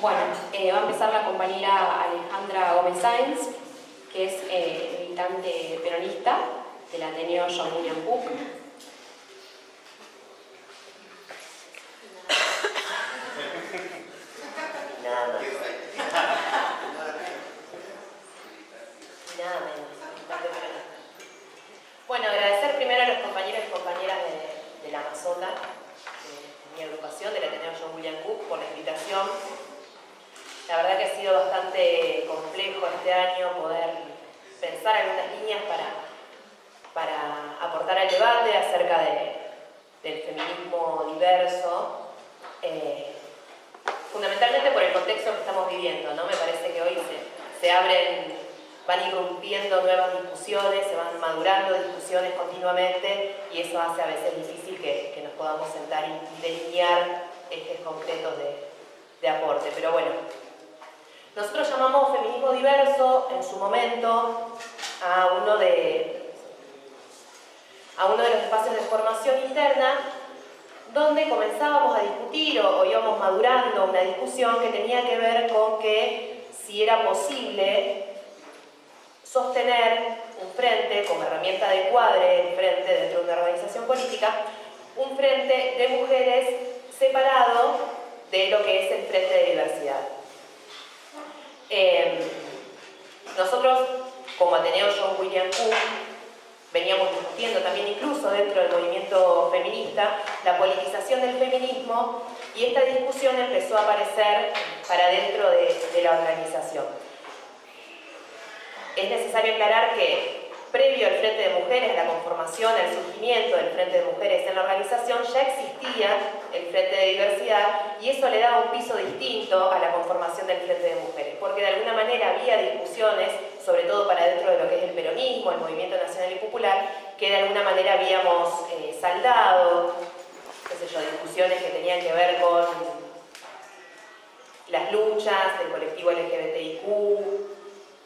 Bueno, va a empezar la compañera Alejandra Gómez Sáenz, que es militante peronista del Ateneo John William Cook. Nada más. Nada menos. Bueno, agradecer primero a los compañeros y compañeras de la Amazona, de mi agrupación, del Ateneo John William Cook, por la invitación. La verdad que ha sido bastante complejo este año poder pensar algunas líneas para aportar al debate acerca del feminismo diverso, fundamentalmente por el contexto que estamos viviendo, ¿no? Me parece que hoy van irrumpiendo nuevas discusiones, se van madurando discusiones continuamente y eso hace a veces difícil que nos podamos sentar y delinear ejes concretos de aporte. Pero bueno, nosotros llamamos feminismo diverso en su momento a uno de los espacios de formación interna donde comenzábamos a discutir o íbamos madurando una discusión que tenía que ver con que si era posible sostener un frente como herramienta de cuadre, un frente dentro de una organización política, un frente de mujeres separado de lo que es el frente de diversidad. Nosotros, como Ateneo John William Cook, veníamos discutiendo también incluso dentro del movimiento feminista la politización del feminismo y esta discusión empezó a aparecer para dentro de la organización. Es necesario aclarar que previo al Frente de Mujeres, la conformación, el surgimiento del Frente de Mujeres en la organización, ya existía el Frente de Diversidad y eso le daba un piso distinto a la conformación del Frente de Mujeres, porque de alguna manera había discusiones, sobre todo para dentro de lo que es el peronismo, el movimiento nacional y popular, que de alguna manera habíamos saldado, qué sé yo, discusiones que tenían que ver con las luchas del colectivo LGBTIQ,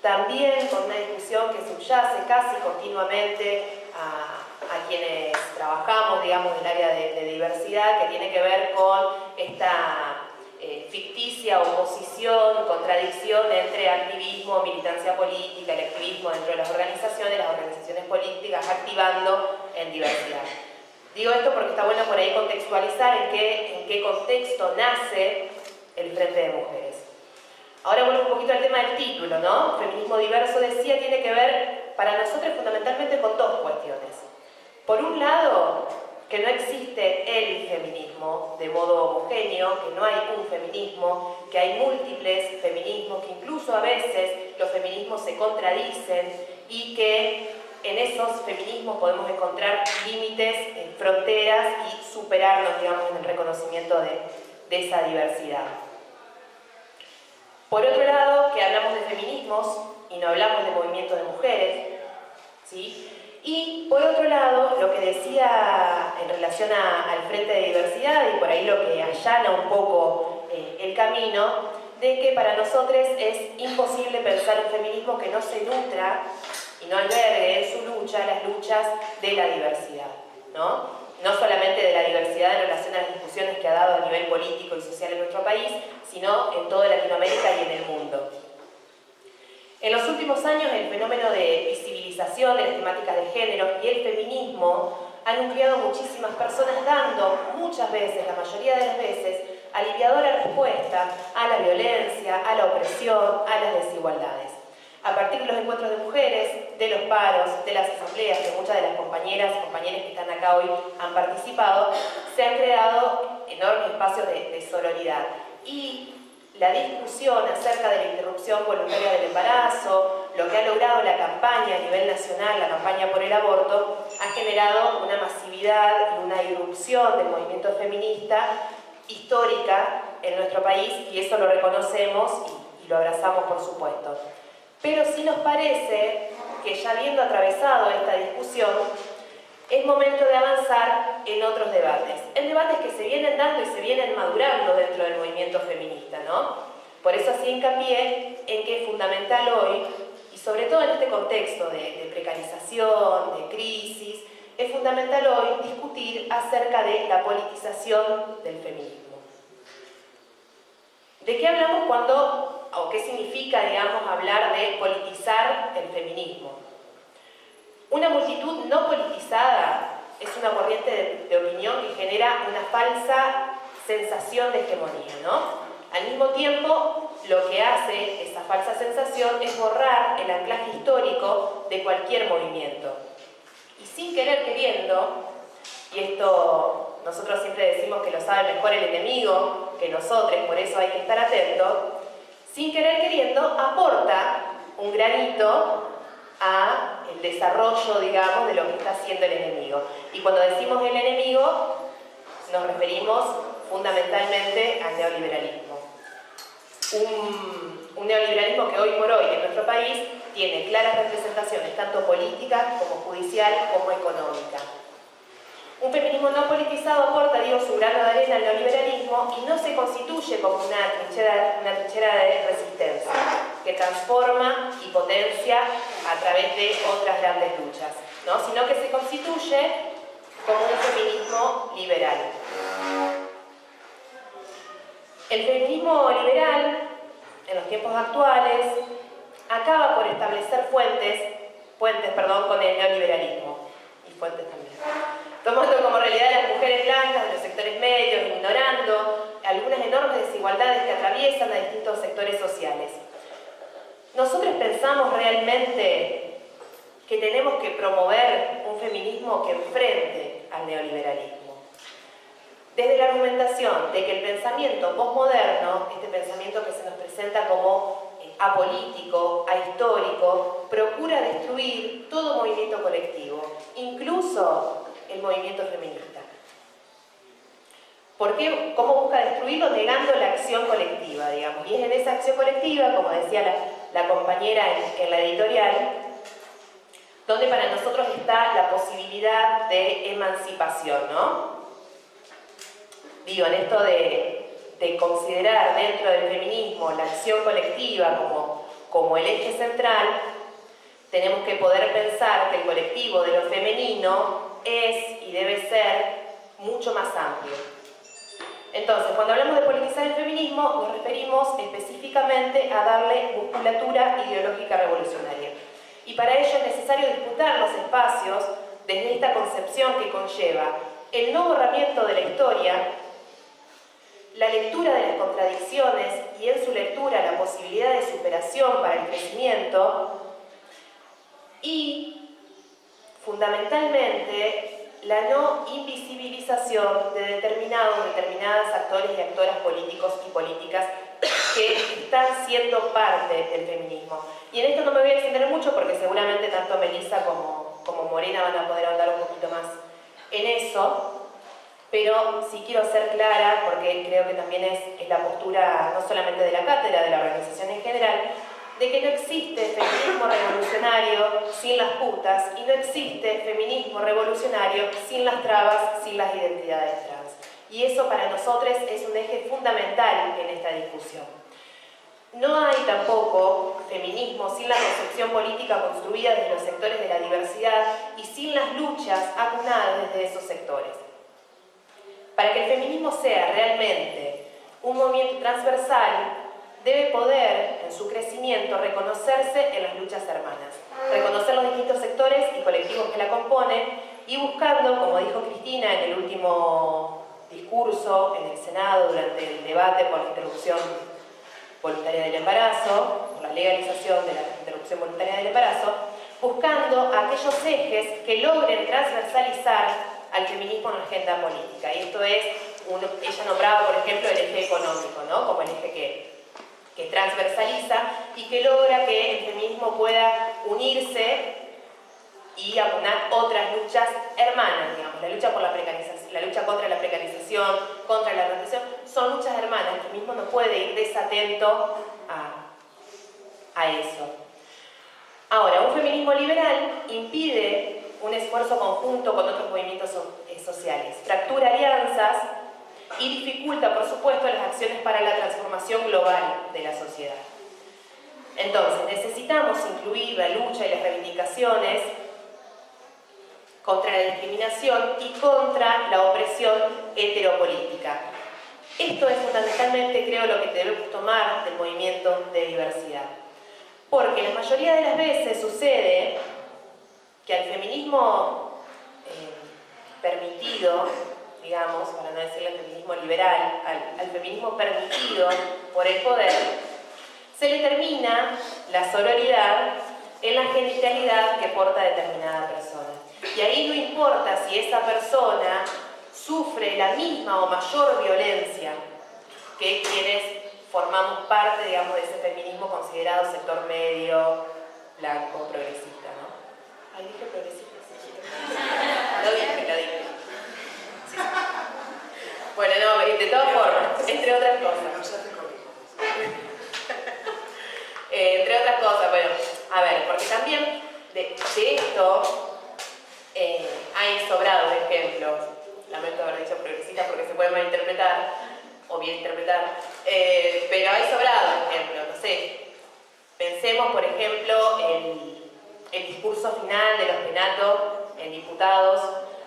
también con una discusión que subyace casi continuamente a quienes trabajamos, digamos, en el área de diversidad, que tiene que ver con esta ficticia oposición, contradicción entre activismo, militancia política, el activismo dentro de las organizaciones políticas activando en diversidad. Digo esto porque está bueno por ahí contextualizar en qué contexto nace el Frente de Mujeres. Ahora vuelvo un poquito al tema del título, ¿no? Feminismo diverso, decía, tiene que ver para nosotros fundamentalmente con dos cuestiones. Por un lado, que no existe el feminismo de modo homogéneo, que no hay un feminismo, que hay múltiples feminismos, que incluso a veces los feminismos se contradicen y que en esos feminismos podemos encontrar límites, fronteras y superarnos, digamos, en el reconocimiento de esa diversidad. Por otro lado, que hablamos de feminismos y no hablamos de movimientos de mujeres, ¿sí? Y por otro lado, lo que decía en relación al Frente de Diversidad y por ahí lo que allana un poco el camino, de que para nosotros es imposible pensar un feminismo que no se nutra y no albergue en su lucha las luchas de la diversidad, ¿no? No solamente de la diversidad en relación a las discusiones que ha dado a nivel político y social en nuestro país, sino en toda Latinoamérica y en el mundo. En los últimos años, el fenómeno de visibilización de las temáticas de género y el feminismo han nucleado muchísimas personas dando muchas veces, la mayoría de las veces, aliviadora respuesta a la violencia, a la opresión, a las desigualdades. A partir de los encuentros de mujeres, de los paros, de las asambleas, que muchas de las compañeras y compañeros que están acá hoy han participado, se han creado enormes espacios de sororidad. Y la discusión acerca de la interrupción voluntaria del embarazo, lo que ha logrado la campaña a nivel nacional, la campaña por el aborto, ha generado una masividad y una irrupción del movimiento feminista histórica en nuestro país y eso lo reconocemos y lo abrazamos por supuesto. Pero sí nos parece que ya habiendo atravesado esta discusión, es momento de avanzar en otros debates. En debates que se vienen dando y se vienen madurando dentro del movimiento feminista, ¿no? Por eso hacía hincapié en que es fundamental hoy, y sobre todo en este contexto de precarización, de crisis, es fundamental hoy discutir acerca de la politización del feminismo. ¿De qué hablamos cuando, o qué significa, digamos, hablar de politizar el feminismo? Una multitud no politizada es una corriente de opinión que genera una falsa sensación de hegemonía, ¿no? Al mismo tiempo, lo que hace esa falsa sensación es borrar el anclaje histórico de cualquier movimiento. Y sin querer queriendo, y esto nosotros siempre decimos que lo sabe mejor el enemigo que nosotros, por eso hay que estar atentos, sin querer queriendo aporta un granito al desarrollo, digamos, de lo que está haciendo el enemigo. Y cuando decimos el enemigo, nos referimos fundamentalmente al neoliberalismo. Un neoliberalismo que hoy por hoy en nuestro país tiene claras representaciones, tanto políticas como judicial como económica. Un feminismo no politizado aporta, digo, su grano de arena al neoliberalismo y no se constituye como una trinchera de resistencia que transforma y potencia a través de otras grandes luchas, ¿no? Sino que se constituye como un feminismo liberal. El feminismo liberal, en los tiempos actuales, acaba por establecer puentes, con el neoliberalismo, y fuentes también, tomando como realidad a las mujeres blancas de los sectores medios, ignorando algunas enormes desigualdades que atraviesan a distintos sectores sociales. Nosotros pensamos realmente que tenemos que promover un feminismo que enfrente al neoliberalismo. Desde la argumentación de que el pensamiento posmoderno, este pensamiento que se nos presenta como apolítico, ahistórico, procura destruir todo movimiento colectivo, incluso el movimiento feminista. ¿Por qué? ¿Cómo busca destruirlo? Negando la acción colectiva, digamos. Y es en esa acción colectiva, como decía la compañera en la editorial, donde para nosotros está la posibilidad de emancipación, ¿no? Digo, en esto de considerar dentro del feminismo la acción colectiva como el eje central, tenemos que poder pensar que el colectivo de lo femenino es y debe ser mucho más amplio. Entonces, cuando hablamos de politizar el feminismo, nos referimos específicamente a darle musculatura ideológica revolucionaria. Y para ello es necesario disputar los espacios desde esta concepción que conlleva el no borramiento de la historia, la lectura de las contradicciones y en su lectura la posibilidad de superación para el crecimiento y, fundamentalmente, la no invisibilización de determinadas actores y actoras políticos y políticas que están siendo parte del feminismo. Y en esto no me voy a extender mucho porque seguramente tanto Melissa como Morena van a poder ahondar un poquito más en eso. Pero sí quiero ser clara, porque creo que también es la postura no solamente de la cátedra, de la organización en general, de que no existe feminismo revolucionario sin las putas y no existe feminismo revolucionario sin las trabas, sin las identidades trans. Y eso para nosotros es un eje fundamental en esta discusión. No hay tampoco feminismo sin la concepción política construida desde los sectores de la diversidad y sin las luchas acunadas desde esos sectores. Para que el feminismo sea realmente un movimiento transversal, debe poder, en su crecimiento, reconocerse en las luchas hermanas, reconocer los distintos sectores y colectivos que la componen y buscando, como dijo Cristina en el último discurso en el Senado durante el debate por la interrupción voluntaria del embarazo, por la legalización de la interrupción voluntaria del embarazo, buscando aquellos ejes que logren transversalizar al feminismo en la agenda política. Y esto es, ella nombraba, por ejemplo, el eje económico, ¿no? Como el eje que transversaliza y que logra que el feminismo pueda unirse y aunar otras luchas hermanas, digamos. La lucha por la precarización, la lucha contra la precarización, contra la represión, son luchas hermanas. El feminismo no puede ir desatento a eso. Ahora, un feminismo liberal impide un esfuerzo conjunto con otros movimientos sociales, fractura alianzas y dificulta, por supuesto, las acciones para la transformación global de la sociedad. Entonces, necesitamos incluir la lucha y las reivindicaciones contra la discriminación y contra la opresión heteropolítica. Esto es fundamentalmente, creo, lo que debemos tomar del movimiento de diversidad. Porque la mayoría de las veces sucede que al feminismo permitido, digamos, para no decirle al feminismo liberal, al feminismo permitido por el poder, se le termina la sororidad en la genitalidad que porta determinada persona. Y ahí no importa si esa persona sufre la misma o mayor violencia que quienes formamos parte, digamos, de ese feminismo considerado sector medio, blanco, progresista, ¿no? Ahí dije progresista, sí. Lo dije. Sí. Bueno, no, de todas formas, entre otras cosas. Entre otras cosas, bueno, a ver, porque también de esto hay sobrados ejemplos. Lamento haber dicho progresista porque se puede malinterpretar o bien interpretar, pero hay sobrados ejemplos, no sé. Pensemos, por ejemplo, el discurso final de los Penatos en diputados,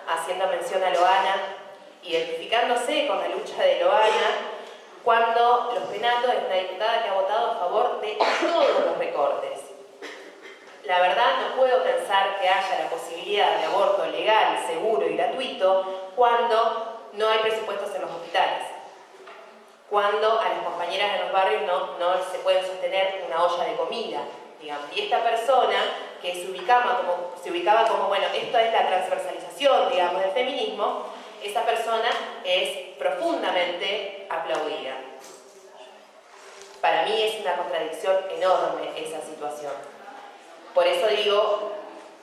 haciendo mención a Loana, identificándose con la lucha de Loana, cuando los Penatos es una diputada que ha votado a favor de todos los recortes. La verdad, no puedo pensar que haya la posibilidad de aborto legal, seguro y gratuito cuando no hay presupuestos en los hospitales, cuando a las compañeras de los barrios no se pueden sostener una olla de comida, digamos. Y esta persona que se ubicaba como, bueno, esto es la transversalización, digamos, del feminismo, esa persona es profundamente aplaudida. Para mí es una contradicción enorme esa situación. Por eso digo,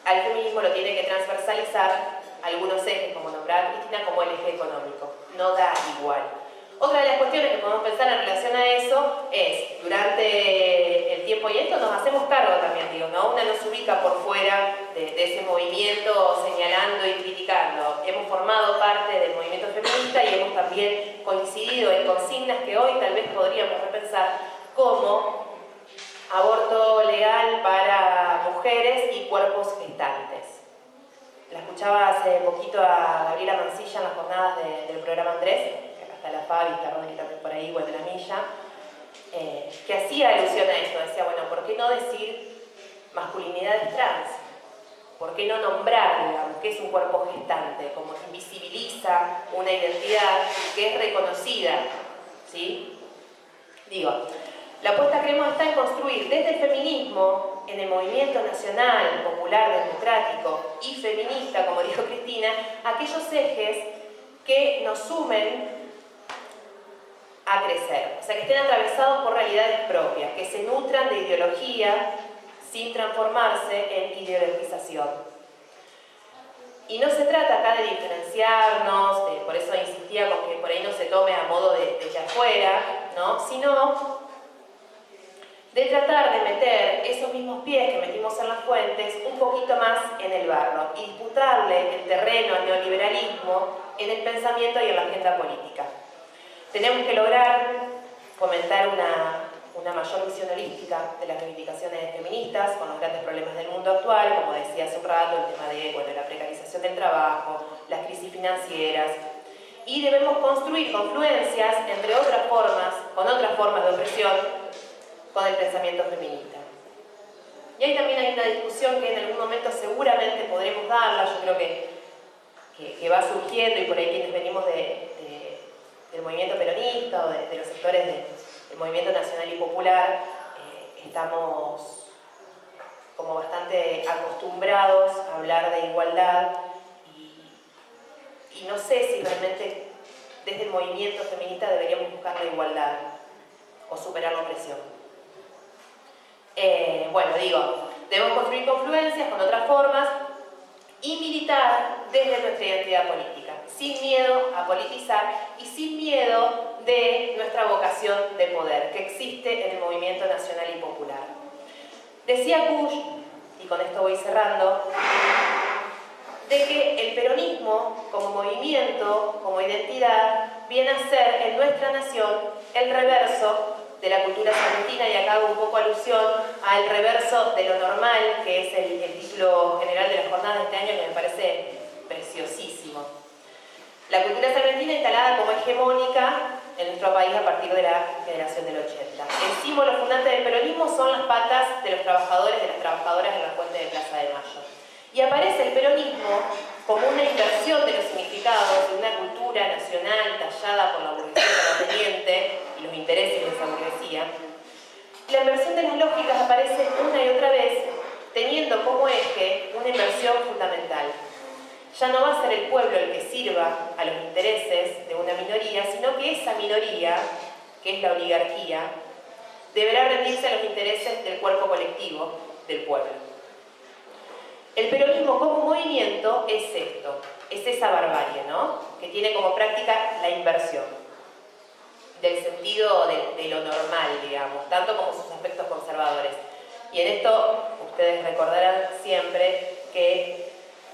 al feminismo lo tiene que transversalizar algunos ejes, como nombraba Cristina, como el eje económico. No da igual. Otra de las cuestiones que podemos pensar en relación a eso es, durante el tiempo, y esto nos hacemos cargo también, digo, ¿no? Una no se ubica por fuera de ese movimiento señalando y criticando. Hemos formado parte del movimiento feminista y hemos también coincidido en consignas que hoy tal vez podríamos repensar como aborto legal para mujeres y cuerpos gestantes. La escuchaba hace poquito a Gabriela Mancilla en las jornadas del programa Andrés, que acá está la Fabi, está Rodri también por ahí, bueno, la Milla, que hacía alusión a esto, decía, bueno, ¿por qué no decir masculinidades trans? ¿Por qué no nombrar, digamos, qué es un cuerpo gestante? Como que invisibiliza una identidad que es reconocida, ¿sí? Digo, la apuesta, creemos, está en construir desde el feminismo, en el movimiento nacional, popular, democrático y feminista, como dijo Cristina, aquellos ejes que nos sumen a crecer, o sea, que estén atravesados por realidades propias, que se nutran de ideología sin transformarse en ideologización. Y no se trata acá de diferenciarnos, por eso insistía con que por ahí no se tome a modo de afuera, ¿no? Sino de tratar de meter esos mismos pies que metimos en las fuentes un poquito más en el barro y disputarle el terreno al neoliberalismo en el pensamiento y en la agenda política. Tenemos que lograr fomentar una mayor visión holística de las reivindicaciones feministas con los grandes problemas del mundo actual, como decía hace un rato, el tema de, bueno, la precarización del trabajo, las crisis financieras, y debemos construir confluencias entre otras formas, con otras formas de opresión, con el pensamiento feminista. Y ahí también hay una discusión que en algún momento seguramente podremos darla, yo creo que va surgiendo, y por ahí quienes venimos del movimiento peronista o de los sectores del movimiento nacional y popular, estamos como bastante acostumbrados a hablar de igualdad y no sé si realmente desde el movimiento feminista deberíamos buscar la igualdad o superar la opresión. Bueno, digo, debemos construir confluencias con otras formas y militar desde nuestra identidad política, sin miedo a politizar y sin miedo de nuestra vocación de poder, que existe en el movimiento nacional y popular. Decía Kusch, y con esto voy cerrando, de que el peronismo, como movimiento, como identidad, viene a ser en nuestra nación el reverso de la cultura argentina, y acá hago un poco alusión al reverso de lo normal, que es el título general de las jornadas de este año, que me parece preciosísimo. La cultura argentina instalada como hegemónica en nuestro país a partir de la generación del 80. El símbolo fundante del peronismo son las patas de los trabajadores, de las trabajadoras en la fuente de Plaza de Mayo. Y aparece el peronismo como una inversión de los significados de una cultura nacional tallada por la burguesía terrateniente y los intereses de esa burguesía. La inversión de las lógicas aparece una y otra vez, teniendo como eje una inversión fundamental. Ya no va a ser el pueblo el que sirva a los intereses de una minoría, sino que esa minoría, que es la oligarquía, deberá rendirse a los intereses del cuerpo colectivo del pueblo. El peronismo como movimiento es esto, es esa barbarie, ¿no? Que tiene como práctica la inversión del sentido de lo normal, digamos, tanto como sus aspectos conservadores. Y en esto ustedes recordarán siempre que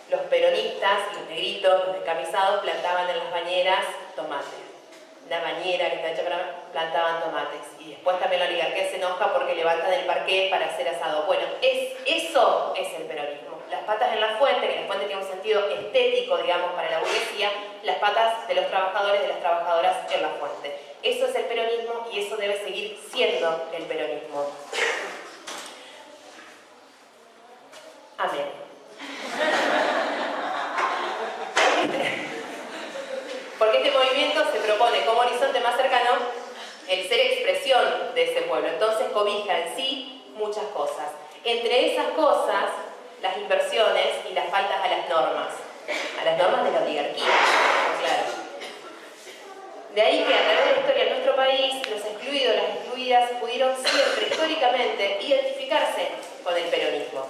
los peronistas, los negritos, los descamisados plantaban en las bañeras tomates. La bañera que está hecha para plantaban tomates. Y después también la oligarquía se enoja porque levantan el parqué para hacer asado. Bueno, eso es el peronismo. Las patas en la fuente, que la fuente tiene un sentido estético, digamos, para la burguesía, las patas de los trabajadores, de las trabajadoras en la fuente. Eso es el peronismo y eso debe seguir siendo el peronismo. Amén. Porque este movimiento se propone como horizonte más cercano el ser expresión de ese pueblo. Entonces cobija en sí muchas cosas. Entre esas cosas, las inversiones y las faltas a las normas de la oligarquía, claro. De ahí que a través de la historia de nuestro país, los excluidos, las excluidas, pudieron siempre, históricamente, identificarse con el peronismo.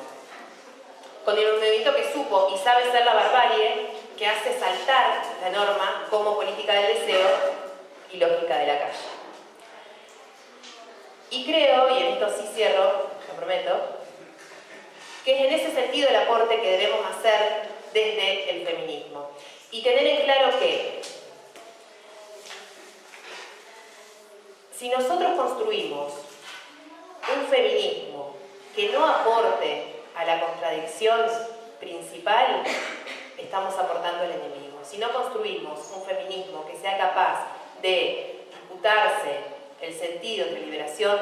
Con el movimiento que supo y sabe ser la barbarie que hace saltar la norma como política del deseo y lógica de la calle. Y creo, y en esto sí cierro, lo prometo, que es en ese sentido el aporte que debemos hacer desde el feminismo. Y tener en claro que si nosotros construimos un feminismo que no aporte a la contradicción principal, estamos aportando al enemigo. Si no construimos un feminismo que sea capaz de disputarse el sentido entre liberación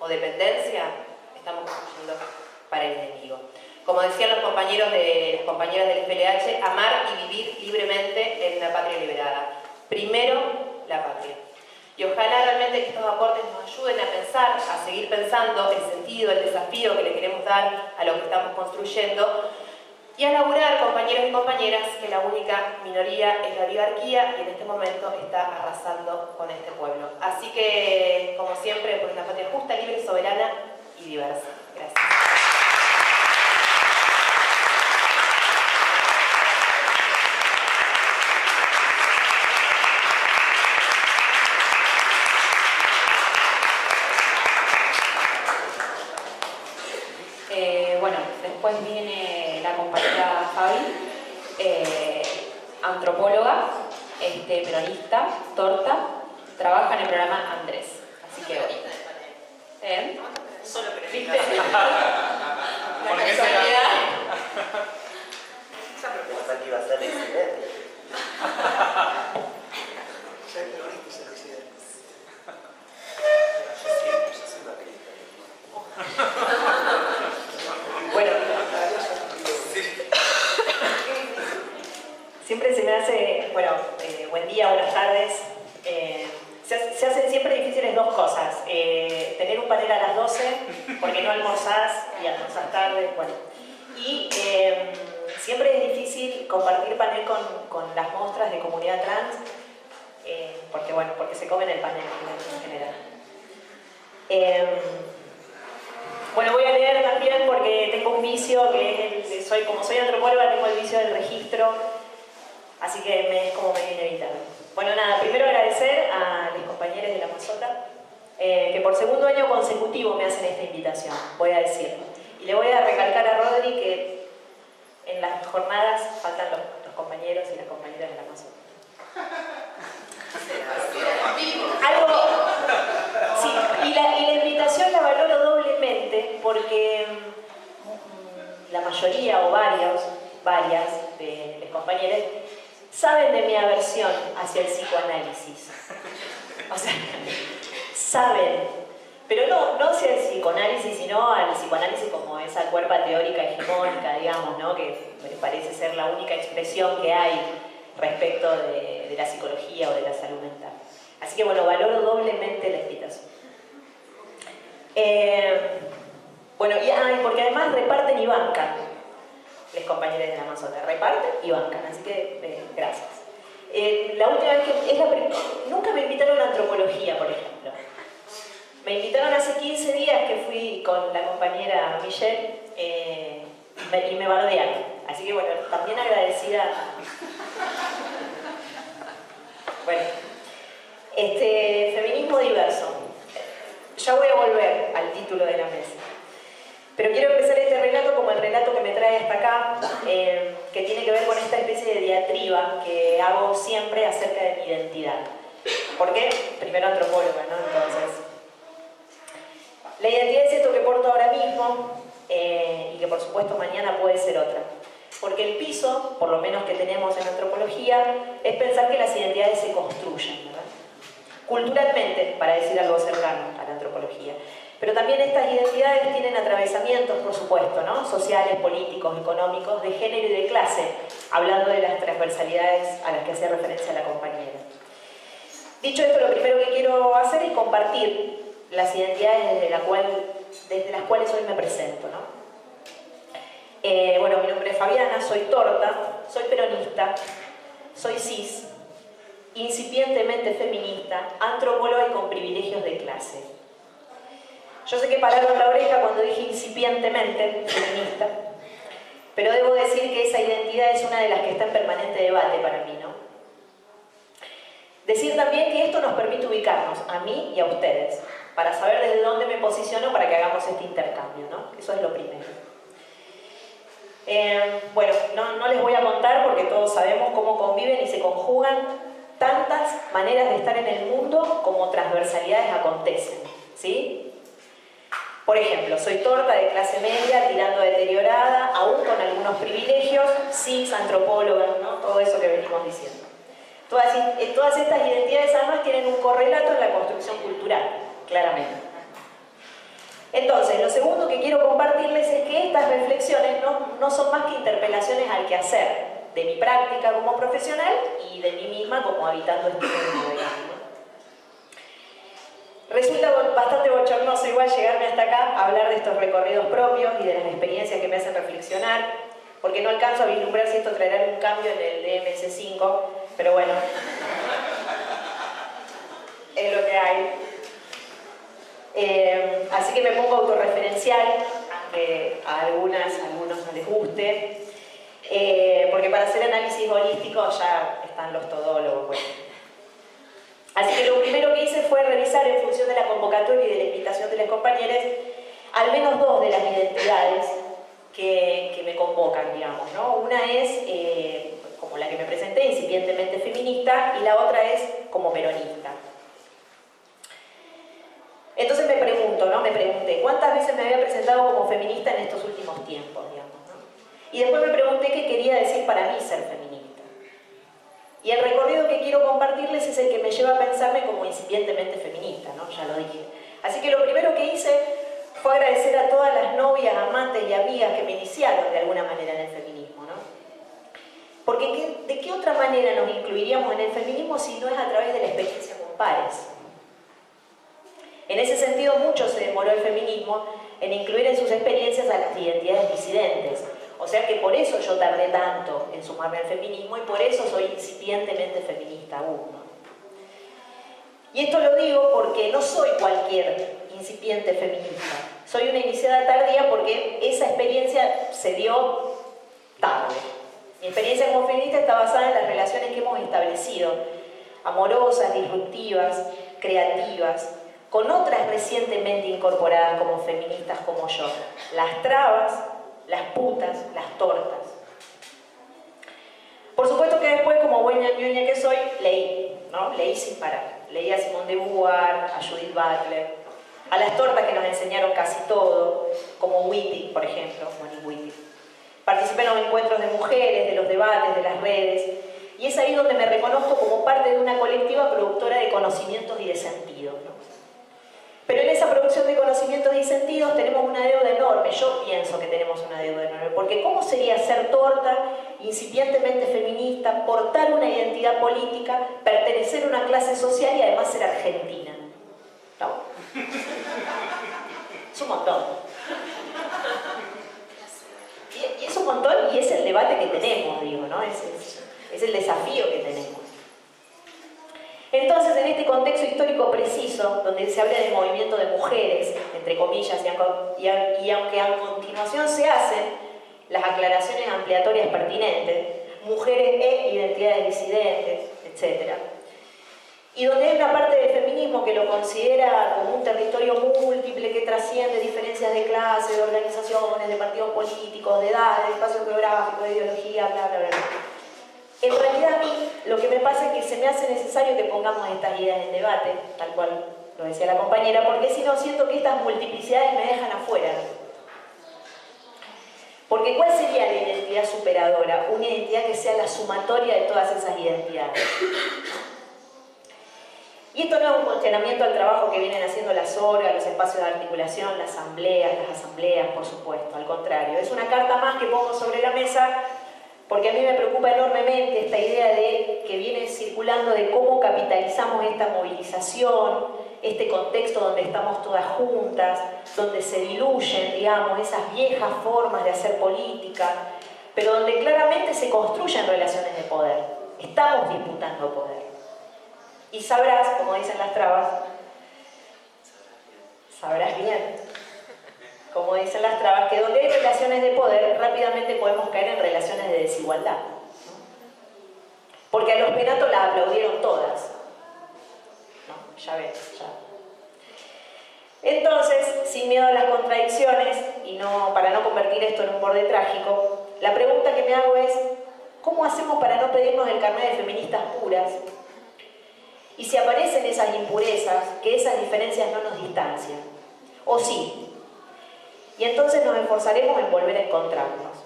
o dependencia, estamos construyendo para el enemigo. Como decían los compañeros las compañeras del FLH, amar y vivir libremente en una patria liberada. Primero, la patria. Y ojalá realmente que estos aportes nos ayuden a pensar, a seguir pensando el sentido, el desafío que le queremos dar a lo que estamos construyendo y a laburar, compañeros y compañeras, que la única minoría es la oligarquía y en este momento está arrasando con este pueblo. Así que, como siempre, por una patria justa, libre, soberana y diversa. Gracias. Bueno, después viene la compañera Fabi, antropóloga, peronista, torta, trabaja en el programa Andrés. Así que Solo ¿viste? La casualidad. Pensaba que iba a ser excelente. Ser peronista es el accidente. Yo siempre acredito. Bueno, siempre se me hace, bueno, buen día, buenas tardes. Se hacen siempre difíciles dos cosas. Tener un panel a las 12, porque no almorzás y almorzás tarde, bueno. Y siempre es difícil compartir panel con las mostras de comunidad trans, porque se comen el panel en general. Bueno, voy a leer también porque tengo un vicio que es como soy antropóloga, tengo el vicio del registro, así que me es como medio inevitable. Bueno, nada, primero agradecer a los compañeros de la Mazota que por segundo año consecutivo me hacen esta invitación, voy a decirlo. Y le voy a recalcar a Rodri que en las jornadas faltan los compañeros y las compañeras de la Mazota. Sí, y la invitación la valoro doblemente porque la mayoría o varias de los compañeros saben de mi aversión hacia el psicoanálisis. O sea, saben. Pero no hacia el psicoanálisis, sino al psicoanálisis como esa cuerpa teórica hegemónica, digamos, ¿no? Que me parece ser la única expresión que hay respecto de la psicología o de la salud mental. Así que bueno, valoro doblemente la invitación. Bueno, y porque además reparten y bancan, los compañeros de la Amazona, reparten y bancan, así que gracias. La última vez que, nunca me invitaron a antropología, por ejemplo. Me invitaron hace 15 días que fui con la compañera Michelle y me bardearon. Así que bueno, también agradecida. Bueno, feminismo diverso. Ya voy a volver al título de la mesa. Pero quiero empezar este relato como el relato que me trae hasta acá, que tiene que ver con esta especie de diatriba que hago siempre acerca de mi identidad. ¿Por qué? Primero antropóloga, ¿no? Entonces, la identidad es esto que porto ahora mismo y que por supuesto mañana puede ser otra. Porque el piso, por lo menos que tenemos en antropología, es pensar que las identidades se construyen, ¿verdad? Culturalmente, para decir algo cercano a la antropología. Pero también estas identidades tienen atravesamientos, por supuesto, ¿no? Sociales, políticos, económicos, de género y de clase, hablando de las transversalidades a las que hacía referencia la compañera. Dicho esto, lo primero que quiero hacer es compartir las identidades desde las cuales hoy me presento, ¿no? Bueno, mi nombre es Fabiana, soy torta, soy peronista, soy cis, incipientemente feminista, antropóloga y con privilegios de clase. Yo sé que pararon la oreja cuando dije incipientemente feminista, pero debo decir que esa identidad es una de las que está en permanente debate para mí, ¿no? Decir también que esto nos permite ubicarnos, a mí y a ustedes, para saber desde dónde me posiciono para que hagamos este intercambio, ¿no? Eso es lo primero. Bueno, no les voy a contar porque todos sabemos cómo conviven y se conjugan tantas maneras de estar en el mundo como transversalidades acontecen, ¿sí? Por ejemplo, soy torta de clase media, tirando a deteriorada, aún con algunos privilegios, cis, antropóloga, ¿no? Todo eso que venimos diciendo. Todas estas identidades además tienen un correlato en la construcción cultural, claramente. Entonces, lo segundo que quiero compartirles es que estas reflexiones no son más que interpelaciones al quehacer de mi práctica como profesional y de mí misma como habitando este mundo, digamos. Resulta bastante bochornoso igual llegarme hasta acá a hablar de estos recorridos propios y de las experiencias que me hacen reflexionar, porque no alcanzo a vislumbrar si esto traerá algún cambio en el DMS5, pero bueno, es lo que hay. Así que me pongo autorreferencial, aunque a algunos no les guste, porque para hacer análisis holístico ya están los todólogos. Bueno. Así que lo primero que hice fue revisar en función de la convocatoria y de la invitación de las compañeras al menos dos de las identidades que me convocan, digamos, ¿no? Una es como la que me presenté, incipientemente feminista, y la otra es como peronista. Entonces me pregunté, ¿cuántas veces me había presentado como feminista en estos últimos tiempos, digamos, ¿no? Y después me pregunté qué quería decir para mí ser feminista. Y el recorrido que quiero compartirles es el que me lleva a pensarme como incipientemente feminista, ¿no? Ya lo dije. Así que lo primero que hice fue agradecer a todas las novias, amantes y amigas que me iniciaron de alguna manera en el feminismo, ¿no? Porque ¿de qué otra manera nos incluiríamos en el feminismo si no es a través de la experiencia con pares? En ese sentido, mucho se demoró el feminismo en incluir en sus experiencias a las identidades disidentes. O sea que por eso yo tardé tanto en sumarme al feminismo y por eso soy incipientemente feminista aún, ¿no? Y esto lo digo porque no soy cualquier incipiente feminista. Soy una iniciada tardía porque esa experiencia se dio tarde. Mi experiencia como feminista está basada en las relaciones que hemos establecido, amorosas, disruptivas, creativas, con otras recientemente incorporadas como feministas como yo. Las trabas, las putas, las tortas. Por supuesto que después, como buena ñoña que soy, leí, ¿no? Leí sin parar. Leí a Simone de Beauvoir, a Judith Butler, a las tortas que nos enseñaron casi todo, como Wittig, por ejemplo, Monique Wittig. Participé en los encuentros de mujeres, de los debates, de las redes, Y es ahí donde me reconozco como parte de una colectiva productora de conocimientos y de sentidos, ¿no? Pero en esa producción de conocimientos y sentidos tenemos una deuda enorme. Yo pienso que tenemos una deuda enorme, porque ¿cómo sería ser torta, incipientemente feminista, portar una identidad política, pertenecer a una clase social y además ser argentina? ¿No? Es un montón. Y es un montón y es el debate que tenemos, digo, ¿no? Es el desafío que tenemos. Entonces, en este contexto histórico preciso, donde se habla de movimiento de mujeres, entre comillas, y aunque a continuación se hacen las aclaraciones ampliatorias pertinentes, mujeres e identidades disidentes, etc., y donde hay una parte del feminismo que lo considera como un territorio múltiple que trasciende diferencias de clase, de organizaciones, de partidos políticos, de edad, de espacio geográfico, de ideología, bla, bla, bla. En realidad a mí lo que me pasa es que se me hace necesario que pongamos estas ideas en debate, tal cual lo decía la compañera, porque si no siento que estas multiplicidades me dejan afuera. Porque ¿cuál sería la identidad superadora? Una identidad que sea la sumatoria de todas esas identidades. Y esto no es un cuestionamiento al trabajo que vienen haciendo las orgas, los espacios de articulación, las asambleas, por supuesto, al contrario. Es una carta más que pongo sobre la mesa porque a mí me preocupa enormemente esta idea que viene circulando de cómo capitalizamos esta movilización, este contexto donde estamos todas juntas, donde se diluyen, digamos, esas viejas formas de hacer política, pero donde claramente se construyen relaciones de poder. Estamos disputando poder. Y sabrás, como dicen las trabas, sabrás bien, como dicen las trabas, que donde hay relaciones de poder, rápidamente podemos caer en relaciones de desigualdad. Porque a los Penato las aplaudieron todas. ¿No? Ya ves, ya. Entonces, sin miedo a las contradicciones, y para no convertir esto en un borde trágico, la pregunta que me hago es, ¿cómo hacemos para no pedirnos el carnet de feministas puras? Y si aparecen esas impurezas, que esas diferencias no nos distancian. ¿O sí? Y entonces nos esforzaremos en volver a encontrarnos.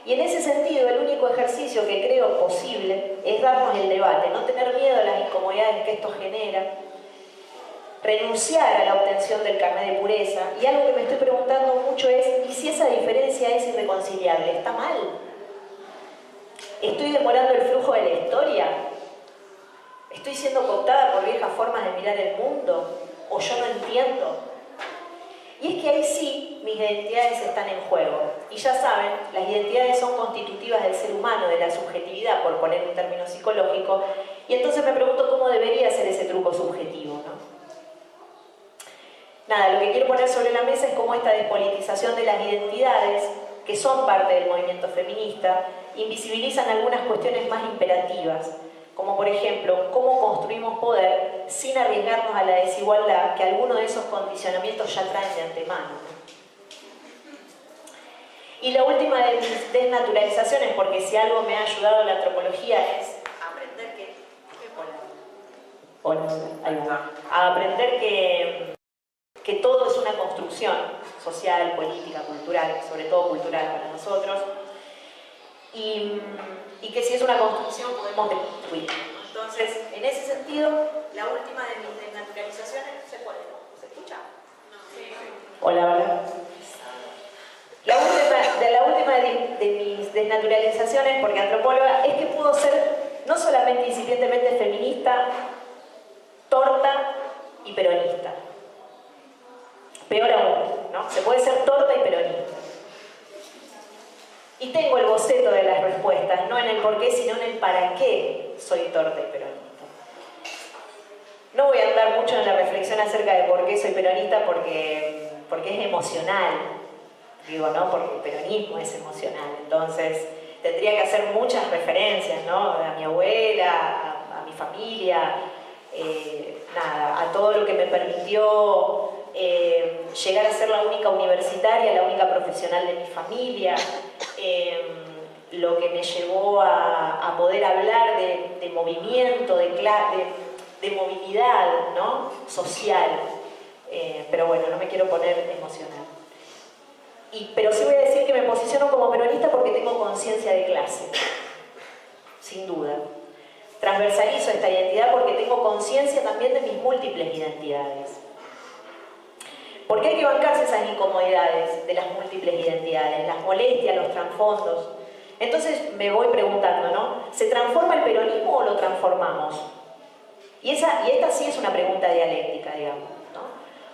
Y en ese sentido, el único ejercicio que creo posible es darnos el debate, no tener miedo a las incomodidades que esto genera, renunciar a la obtención del carnet de pureza. Y algo que me estoy preguntando mucho es, ¿y si esa diferencia es irreconciliable? ¿Está mal? ¿Estoy demorando el flujo de la historia? ¿Estoy siendo cooptada por viejas formas de mirar el mundo? ¿O yo no entiendo? Y es que ahí sí mis identidades están en juego. Y ya saben, las identidades son constitutivas del ser humano, de la subjetividad, por poner un término psicológico. Y entonces me pregunto cómo debería ser ese truco subjetivo, ¿no? Nada, lo que quiero poner sobre la mesa es cómo esta despolitización de las identidades, que son parte del movimiento feminista, invisibilizan algunas cuestiones más imperativas, como por ejemplo, cómo construimos poder sin arriesgarnos a la desigualdad que algunos de esos condicionamientos ya traen de antemano. Y la última de mis desnaturalizaciones, porque si algo me ha ayudado la antropología es aprender que... a aprender que todo es una construcción social, política, cultural, sobre todo cultural para nosotros, y que si es una construcción podemos deconstruir. Entonces, en ese sentido, la última de mis desnaturalizaciones, ¿se puede? ¿Se escucha? Sí. Hola, hola. La última de mis desnaturalizaciones, porque antropóloga, es que puedo ser no solamente incipientemente feminista, torta y peronista. Peor aún, ¿no? Se puede ser torta y peronista. Y tengo el boceto de las respuestas, no en el por qué, sino en el para qué soy torta y peronista. No voy a andar mucho en la reflexión acerca de por qué soy peronista, porque es emocional. Digo, ¿no? Porque el peronismo es emocional. Entonces, tendría que hacer muchas referencias, ¿no? A mi abuela, a mi familia, a todo lo que me permitió llegar a ser la única universitaria, la única profesional de mi familia, lo que me llevó a poder hablar de movimiento, de movilidad, ¿no? Social. Pero bueno, no me quiero poner emocional. Pero sí voy a decir que me posiciono como peronista porque tengo conciencia de clase, sin duda. transversalizo esta identidad porque tengo conciencia también de mis múltiples identidades. Porque hay que bancarse esas incomodidades de las múltiples identidades, las molestias, los trasfondos. Entonces me voy preguntando, ¿no? ¿Se transforma el peronismo o lo transformamos? Y esta sí es una pregunta dialéctica, digamos, ¿no?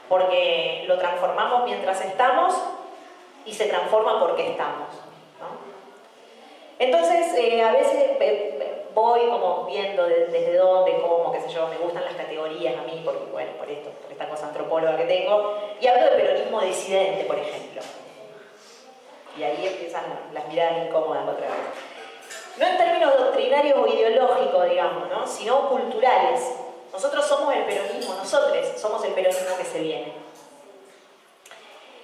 Porque lo transformamos mientras estamos y se transforma porque estamos, ¿no? Entonces, a veces voy como viendo desde dónde, cómo, qué sé yo, me gustan las categorías a mí, porque, bueno, por esta cosa antropóloga que tengo, y hablo de peronismo disidente, por ejemplo. Y ahí empiezan las miradas incómodas otra vez. No en términos doctrinarios o ideológicos, digamos, ¿no? Sino culturales. Nosotros somos el peronismo, nosotros somos el peronismo que se viene.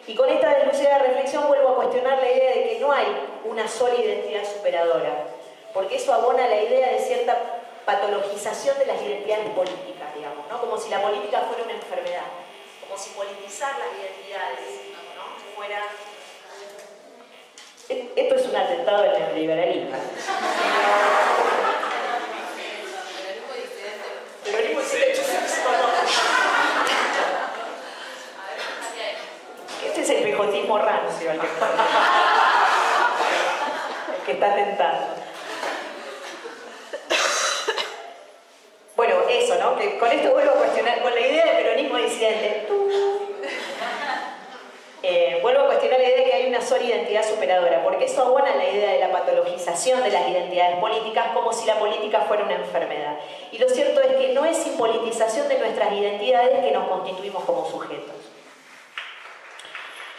Y con esta deslucida reflexión vuelvo a cuestionar la idea de que no hay una sola identidad superadora, porque eso abona la idea de cierta patologización de las identidades políticas, digamos, ¿no? Como si la política fuera una enfermedad, como si politizar las identidades, ¿no? fuera... Esto es un atentado del neoliberalismo. Peronismo disidente. Este es el pejotismo rancio el que está tentando. Bueno, eso, ¿no? Que con esto vuelvo a cuestionar, con la idea de peronismo disidente. Vuelvo a cuestionar la idea de que hay una sola identidad superadora, porque eso abona la idea de la patologización de las identidades políticas como si la política fuera una enfermedad. Y lo cierto es que no es sin politización de nuestras identidades que nos constituimos como sujetos.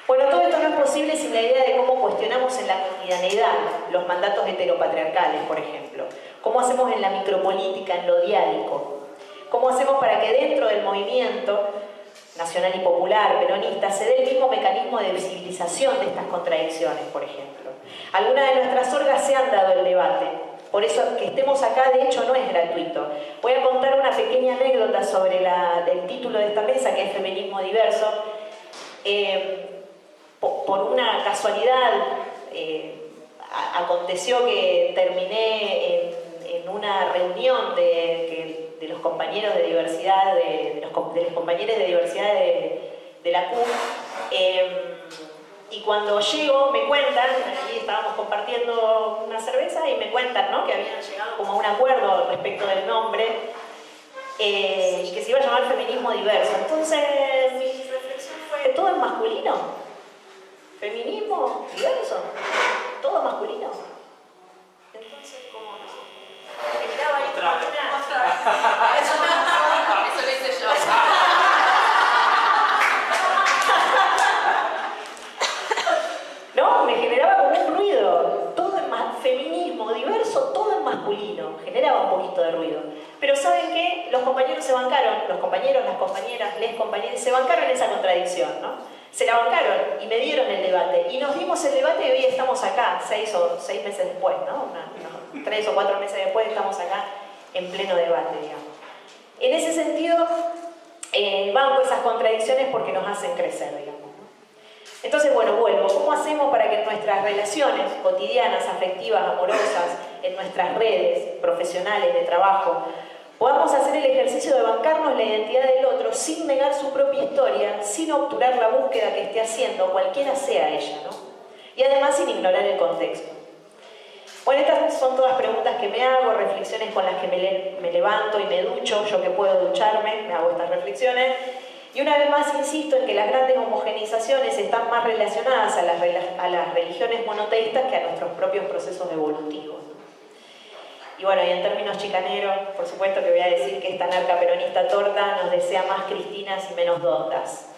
Bueno, todo esto no es posible sin la idea de cómo cuestionamos en la cotidianeidad los mandatos heteropatriarcales, por ejemplo. Cómo hacemos en la micropolítica, en lo diálico. Cómo hacemos para que dentro del movimiento nacional y popular, peronista, se dé el mismo mecanismo de visibilización de estas contradicciones, por ejemplo. Algunas de nuestras orgas se han dado el debate. Por eso que estemos acá, de hecho, no es gratuito. Voy a contar una pequeña anécdota sobre el título de esta mesa, que es Feminismo Diverso. Por una casualidad, aconteció que terminé en una reunión de los compañeros de diversidad, de los compañeros de diversidad de la CUN, y cuando llego me cuentan, ahí estábamos compartiendo una cerveza y me cuentan, ¿no?, que habían llegado como a un acuerdo respecto del nombre, que se iba a llamar Feminismo Diverso. Entonces mi reflexión fue: ¿todo es masculino? ¿Feminismo diverso? ¿Todo masculino? Entonces, ¿cómo no? Generaba ahí como una... Eso lo hice yo. ¿No? Me generaba como un ruido. Todo es más feminismo, diverso, todo es masculino. Generaba un poquito de ruido. Pero ¿saben qué? Los compañeros se bancaron, los compañeros, las compañeras, les compañeros, se bancaron esa contradicción, ¿no? Se la bancaron y me dieron el debate. Y nos dimos el debate y hoy estamos acá, 6 meses después, ¿no? 3 o 4 meses después estamos acá en pleno debate, digamos. En ese sentido, banco esas contradicciones porque nos hacen crecer, digamos. Entonces, bueno, vuelvo. ¿Cómo hacemos para que en nuestras relaciones cotidianas, afectivas, amorosas, en nuestras redes profesionales de trabajo, podamos hacer el ejercicio de bancarnos la identidad del otro sin negar su propia historia, sin obturar la búsqueda que esté haciendo, cualquiera sea ella, ¿no? Y además sin ignorar el contexto. Bueno, estas son todas preguntas que me hago, reflexiones con las que me levanto y me ducho, yo que puedo ducharme, me hago estas reflexiones. Y una vez más insisto en que las grandes homogenizaciones están más relacionadas a las religiones monoteístas que a nuestros propios procesos evolutivos. Y bueno, y en términos chicaneros, por supuesto que voy a decir que esta narca peronista torta nos desea más Cristinas y menos Dotas.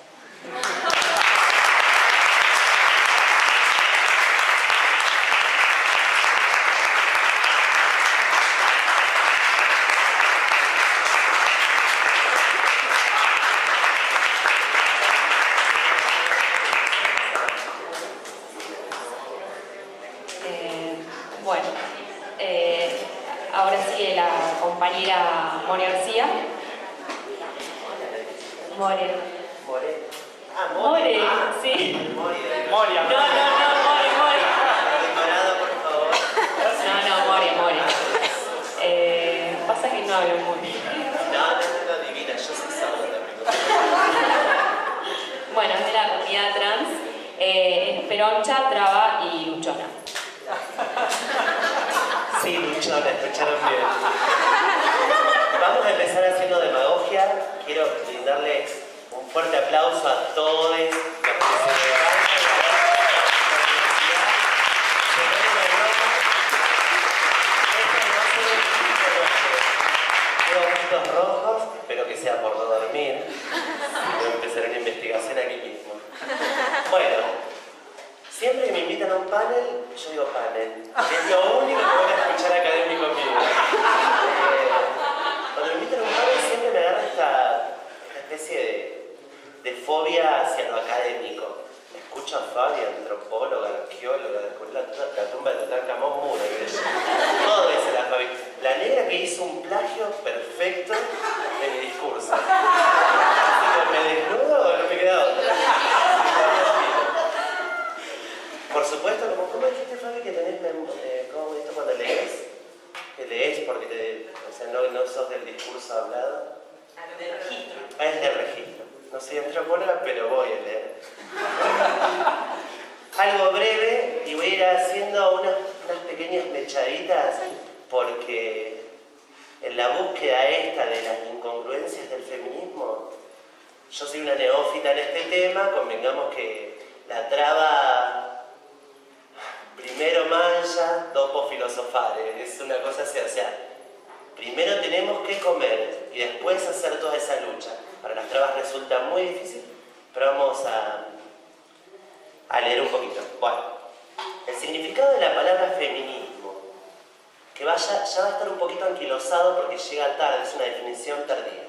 Ahora sigue la compañera Moria García. More. Ah, More. More, Ah, sí. Moria. No, More. Preparado, por favor. No, More. pasa que no hablo muy bien. No, divina, yo soy sorda. Bueno, es de la comunidad trans, es peroncha, traba y luchona. Sí, luchona, escucharon bien. Vamos a empezar haciendo demagogia. Quiero brindarles un fuerte aplauso a todos los que se levantan a la universidad. Se ponen la nota. Esto no hace un ojitos rojos, espero que sea por no dormir. Voy a empezar una investigación aquí mismo. Bueno, siempre que me invitan a un panel, yo digo panel. Es lo único que van a escuchar académico mío. Cuando me invitan a un panel siempre me agarra esta especie de fobia hacia lo académico. Escucho a Fabi, antropóloga, arqueóloga, la tumba de Tutankamón, muro. Todo dice la Fabi. La negra que hizo un plagio perfecto de mi discurso. Así que me desnudo o no me queda otra. Por supuesto, ¿cómo dijiste, Fabi, que tenés ¿cómo esto cuando lees? Que lees porque no sos del discurso hablado. Del registro. Es del registro. No soy antropóloga, pero voy a leer. Algo breve y voy a ir haciendo unas pequeñas mechaditas porque en la búsqueda esta de las incongruencias del feminismo, yo soy una neófita en este tema, convengamos que la traba primero mancha, dopo filosofare, es una cosa así, o sea, primero tenemos que comer y después hacer toda esa lucha. Para las trabas resulta muy difícil, pero vamos a leer un poquito. Bueno, el significado de la palabra feminismo, que ya va a estar un poquito anquilosado porque llega tarde, es una definición tardía.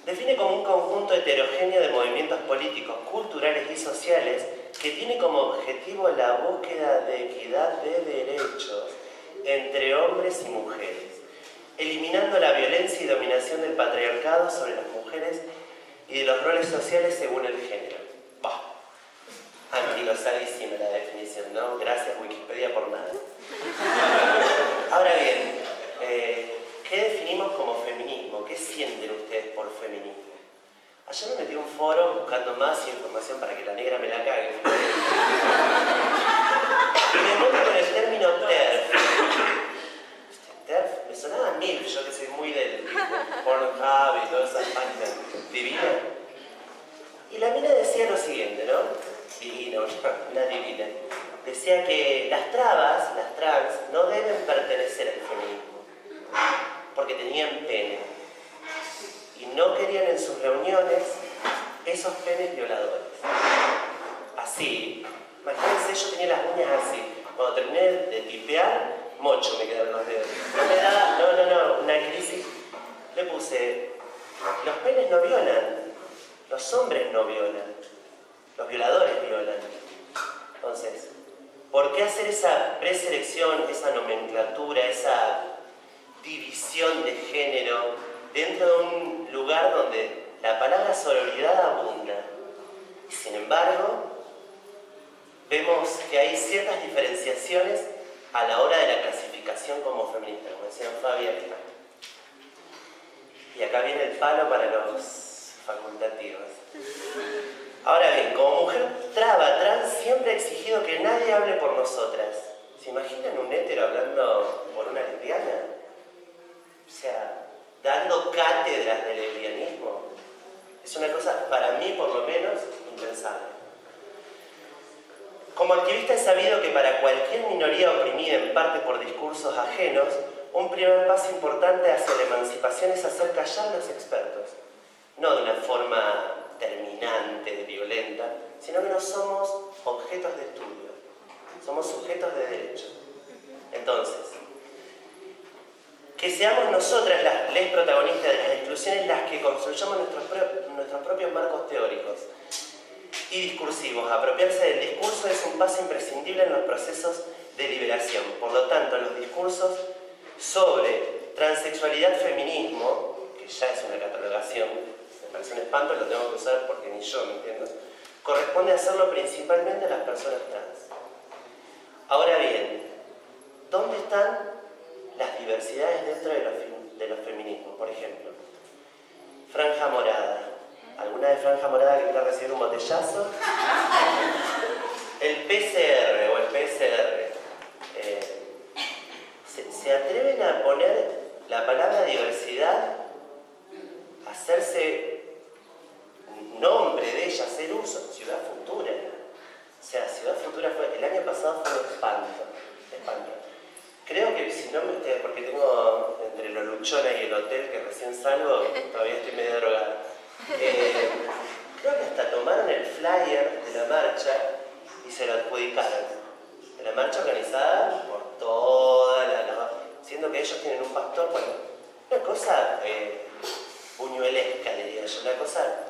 Define como un conjunto heterogéneo de movimientos políticos, culturales y sociales que tiene como objetivo la búsqueda de equidad de derechos entre hombres y mujeres, eliminando la violencia y dominación del patriarcado sobre las mujeres y de los roles sociales según el género. Bah, anquilosadísima la definición, ¿no? Gracias Wikipedia por nada. Ahora bien, ¿qué definimos como feminismo? ¿Qué sienten ustedes por feminismo? Ayer me metí en un foro buscando más información para que la negra me la cague. Y me encuentro con el término TERF. TERF me sonaba MILF, yo que soy muy del Pornhub y todas esas páginas divinas. Y la mina decía lo siguiente, ¿no? Divino, una divina. Decía que las trabas, las trans, no deben pertenecer al feminismo, porque tenían pene. Y no querían en sus reuniones esos penes violadores. Así, imagínense, yo tenía las uñas así. Cuando terminé de tipear, mocho me quedaron los dedos. No me daba, una crisis. Le puse, los penes no violan, los hombres no violan, los violadores violan. Entonces, ¿por qué hacer esa preselección, esa nomenclatura, esa división de género dentro de un lugar donde la palabra sororidad abunda? Y sin embargo, vemos que hay ciertas diferenciaciones a la hora de la clasificación como feminista, como decían Fabi acá. Y acá viene el palo para los facultativos. Ahora bien, como mujer trans siempre he exigido que nadie hable por nosotras. ¿Se imaginan un hétero hablando por una lesbiana? O sea, dando cátedras de lesbianismo. Es una cosa, para mí por lo menos, impensable. Como activista he sabido que para cualquier minoría oprimida en parte por discursos ajenos, un primer paso importante hacia la emancipación es hacer callar a los expertos. No de una forma terminante, violenta, sino que no somos objetos de estudio, somos sujetos de derecho. Entonces, que seamos nosotras las protagonistas de las exclusiones las que construyamos nuestros propios marcos teóricos y discursivos. Apropiarse del discurso es un paso imprescindible en los procesos de liberación. Por lo tanto, los discursos sobre transexualidad, feminismo, que ya es una catalogación, me parece un espanto, lo tengo que usar porque ni yo me entiendo, corresponde hacerlo principalmente a las personas trans. Ahora bien, ¿dónde están las diversidades dentro de los franja morada que quiere recibir un botellazo. El PCR o el PCR. ¿Se atreven a poner la palabra diversidad? Hacerse nombre de ella, hacer uso, Ciudad Futura. O sea, Ciudad Futura fue, el año pasado fue un espanto. Creo que si no porque tengo entre los luchones y el hotel que recién salgo, todavía estoy medio drogada. Creo que hasta tomaron el flyer de la marcha y se lo adjudicaron. De la marcha organizada por toda siendo que ellos tienen un pastor, bueno, una cosa buñuelesca, diría yo, una cosa...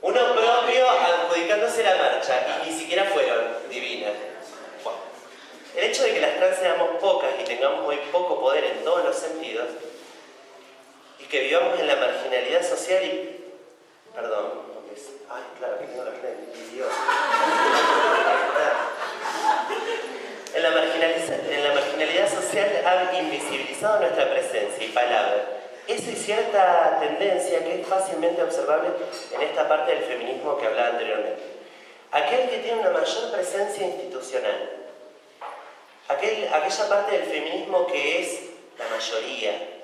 Uno propio adjudicándose la marcha, y ni siquiera fueron divinas. Bueno, el hecho de que las trans seamos pocas y tengamos muy poco poder en todos los sentidos, y que vivamos en la marginalidad social y... Perdón, porque es... Ay, claro, que tengo la vida envidiosa. En la marginalidad social han invisibilizado nuestra presencia y palabra. Eso y cierta tendencia que es fácilmente observable en esta parte del feminismo que hablaba anteriormente. Aquel que tiene una mayor presencia institucional. Aquella parte del feminismo que es la mayoría.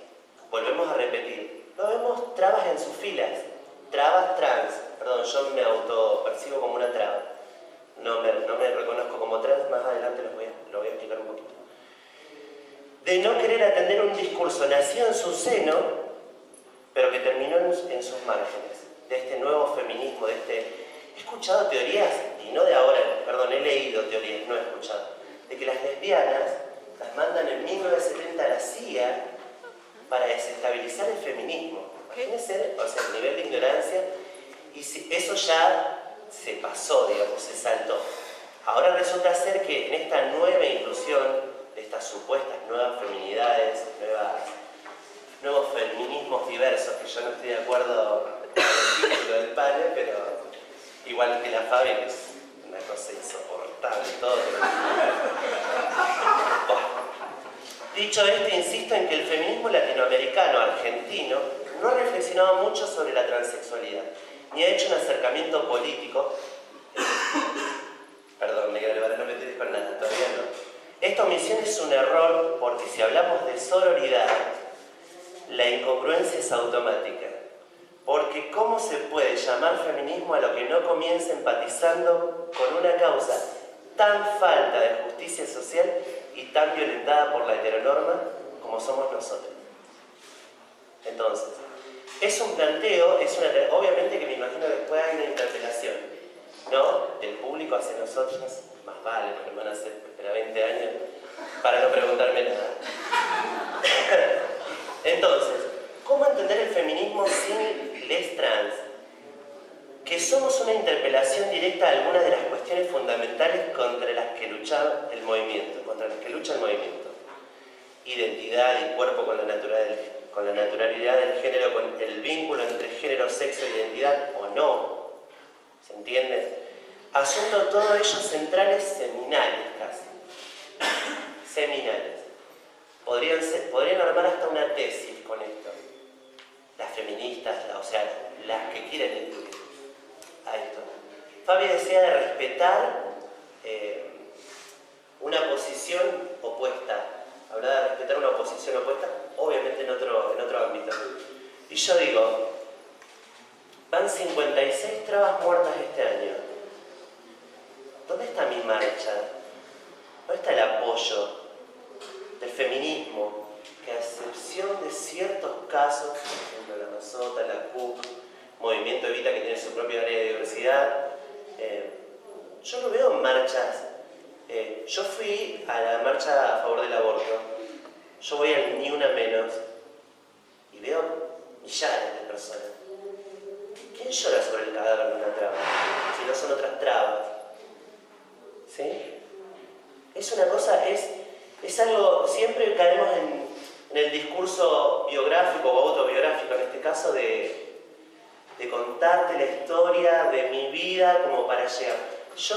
Volvemos a repetir. No vemos trabas en sus filas. Trabas trans. Perdón, yo me autopercibo como una traba. No me reconozco como trans, más adelante lo voy a explicar un poquito. De no querer atender un discurso nacido en su seno, pero que terminó en sus márgenes, de este nuevo feminismo, He escuchado teorías, y no de ahora, perdón, he leído teorías, no he escuchado, de que las lesbianas las mandan en 1970 a la CIA para desestabilizar el feminismo. Imagínense, o sea, el nivel de ignorancia, y eso ya se pasó, digamos, se saltó. Ahora resulta ser que en esta nueva inclusión de estas supuestas nuevas feminidades, nuevos feminismos diversos, que yo no estoy de acuerdo con el título del panel, pero igual que la Fabi, que es una cosa insoportable todo. Bueno, dicho esto, insisto en que el feminismo latinoamericano, argentino, no ha reflexionado mucho sobre la transexualidad, ni ha hecho un acercamiento político. Perdón, ahora no me estoy con nada, todavía no. Esta omisión es un error porque si hablamos de sororidad, la incongruencia es automática. Porque ¿cómo se puede llamar feminismo a lo que no comienza empatizando con una causa tan falta de justicia social y tan violentada por la heteronorma como somos nosotros? Entonces, es un planteo, obviamente que me imagino que después hay una interpelación, ¿no? Del público hacia nosotros, más vale, porque van a ser 20 años para no preguntarme nada. Entonces, ¿cómo entender el feminismo sin les trans? Que somos una interpelación directa a algunas de las cuestiones fundamentales contra las que lucha el movimiento. Identidad y cuerpo con la naturalidad del género, con el vínculo entre género, sexo e identidad o no. ¿Se entiende? Asuntos todos ellos centrales seminales casi. Seminales. Podrían armar hasta una tesis con esto. Las feministas, o sea, las que quieren incluir a esto. Fabi decía de respetar una posición opuesta. Hablaba de respetar una oposición opuesta, obviamente en otro ámbito. Y yo digo, van 56 trabas muertas este año. ¿Dónde está mi marcha? ¿Dónde está el apoyo del feminismo? Que a excepción de ciertos casos, por ejemplo la Masota, la CUC, Movimiento Evita, que tiene su propia área de diversidad, yo no veo marchas. Yo fui a la marcha a favor del aborto, yo voy al Ni Una Menos y veo millares de personas. ¿Quién llora sobre el cadáver de una traba? Si no son otras trabas. ¿Sí? Es una cosa, es algo, siempre caemos en el discurso biográfico o autobiográfico, en este caso, de contarte la historia de mi vida como para llegar. Yo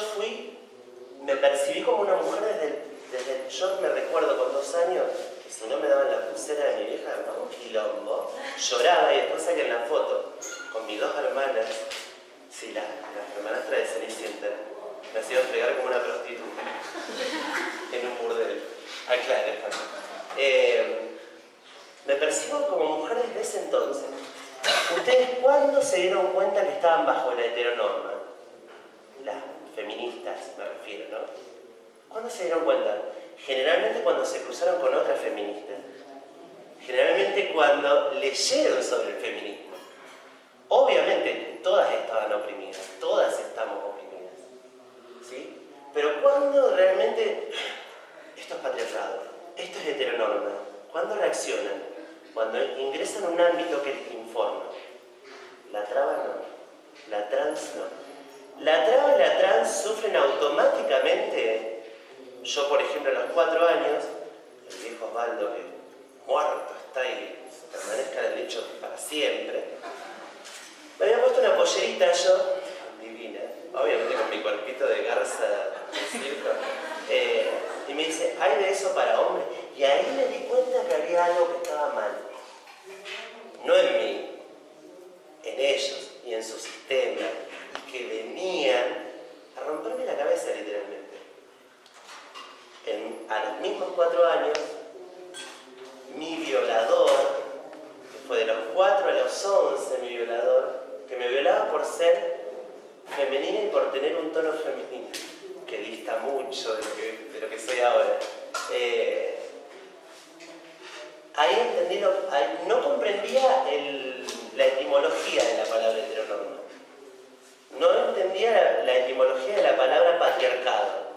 me percibí como una mujer desde yo me recuerdo con 2 años, que si no me daban la pulsera de mi vieja, ¿no? Un quilombo, lloraba y después saqué la foto mis dos hermanas, sí, las hermanastras de Cenicienta, me hacían pegar como una prostituta en un burdel. Aclaro, me percibo como mujer desde ese entonces. ¿Ustedes cuándo se dieron cuenta que estaban bajo la heteronorma? Las feministas, me refiero, ¿no? ¿Cuándo se dieron cuenta? Generalmente cuando se cruzaron con otras feministas. Generalmente cuando leyeron sobre el feminismo. Obviamente, todas estaban oprimidas, todas estamos oprimidas, ¿sí? Pero cuando realmente esto es patriarcado, esto es heteronorma, ¿cuándo reaccionan? Cuando ingresan a un ámbito que les informa. La traba no, la trans no. La traba y la trans sufren automáticamente. Yo, por ejemplo, a los 4 años, el viejo Osvaldo, que muerto está y se permanezca en el lecho para siempre, me había puesto una pollerita yo, divina, obviamente con mi cuerpito de garza de circo, y me dice, ¿hay de eso para hombres? Y ahí me di cuenta que había algo que estaba mal. No en mí, en ellos y en su sistema, que venían a romperme la cabeza literalmente. A los mismos 4 años, mi violador, que fue de los 4 a los 11, mi violador, que me violaba por ser femenina y por tener un tono femenino, que dista mucho de lo que soy ahora. Ahí entendí, no comprendía la etimología de la palabra heteronorma. No entendía la etimología de la palabra patriarcado.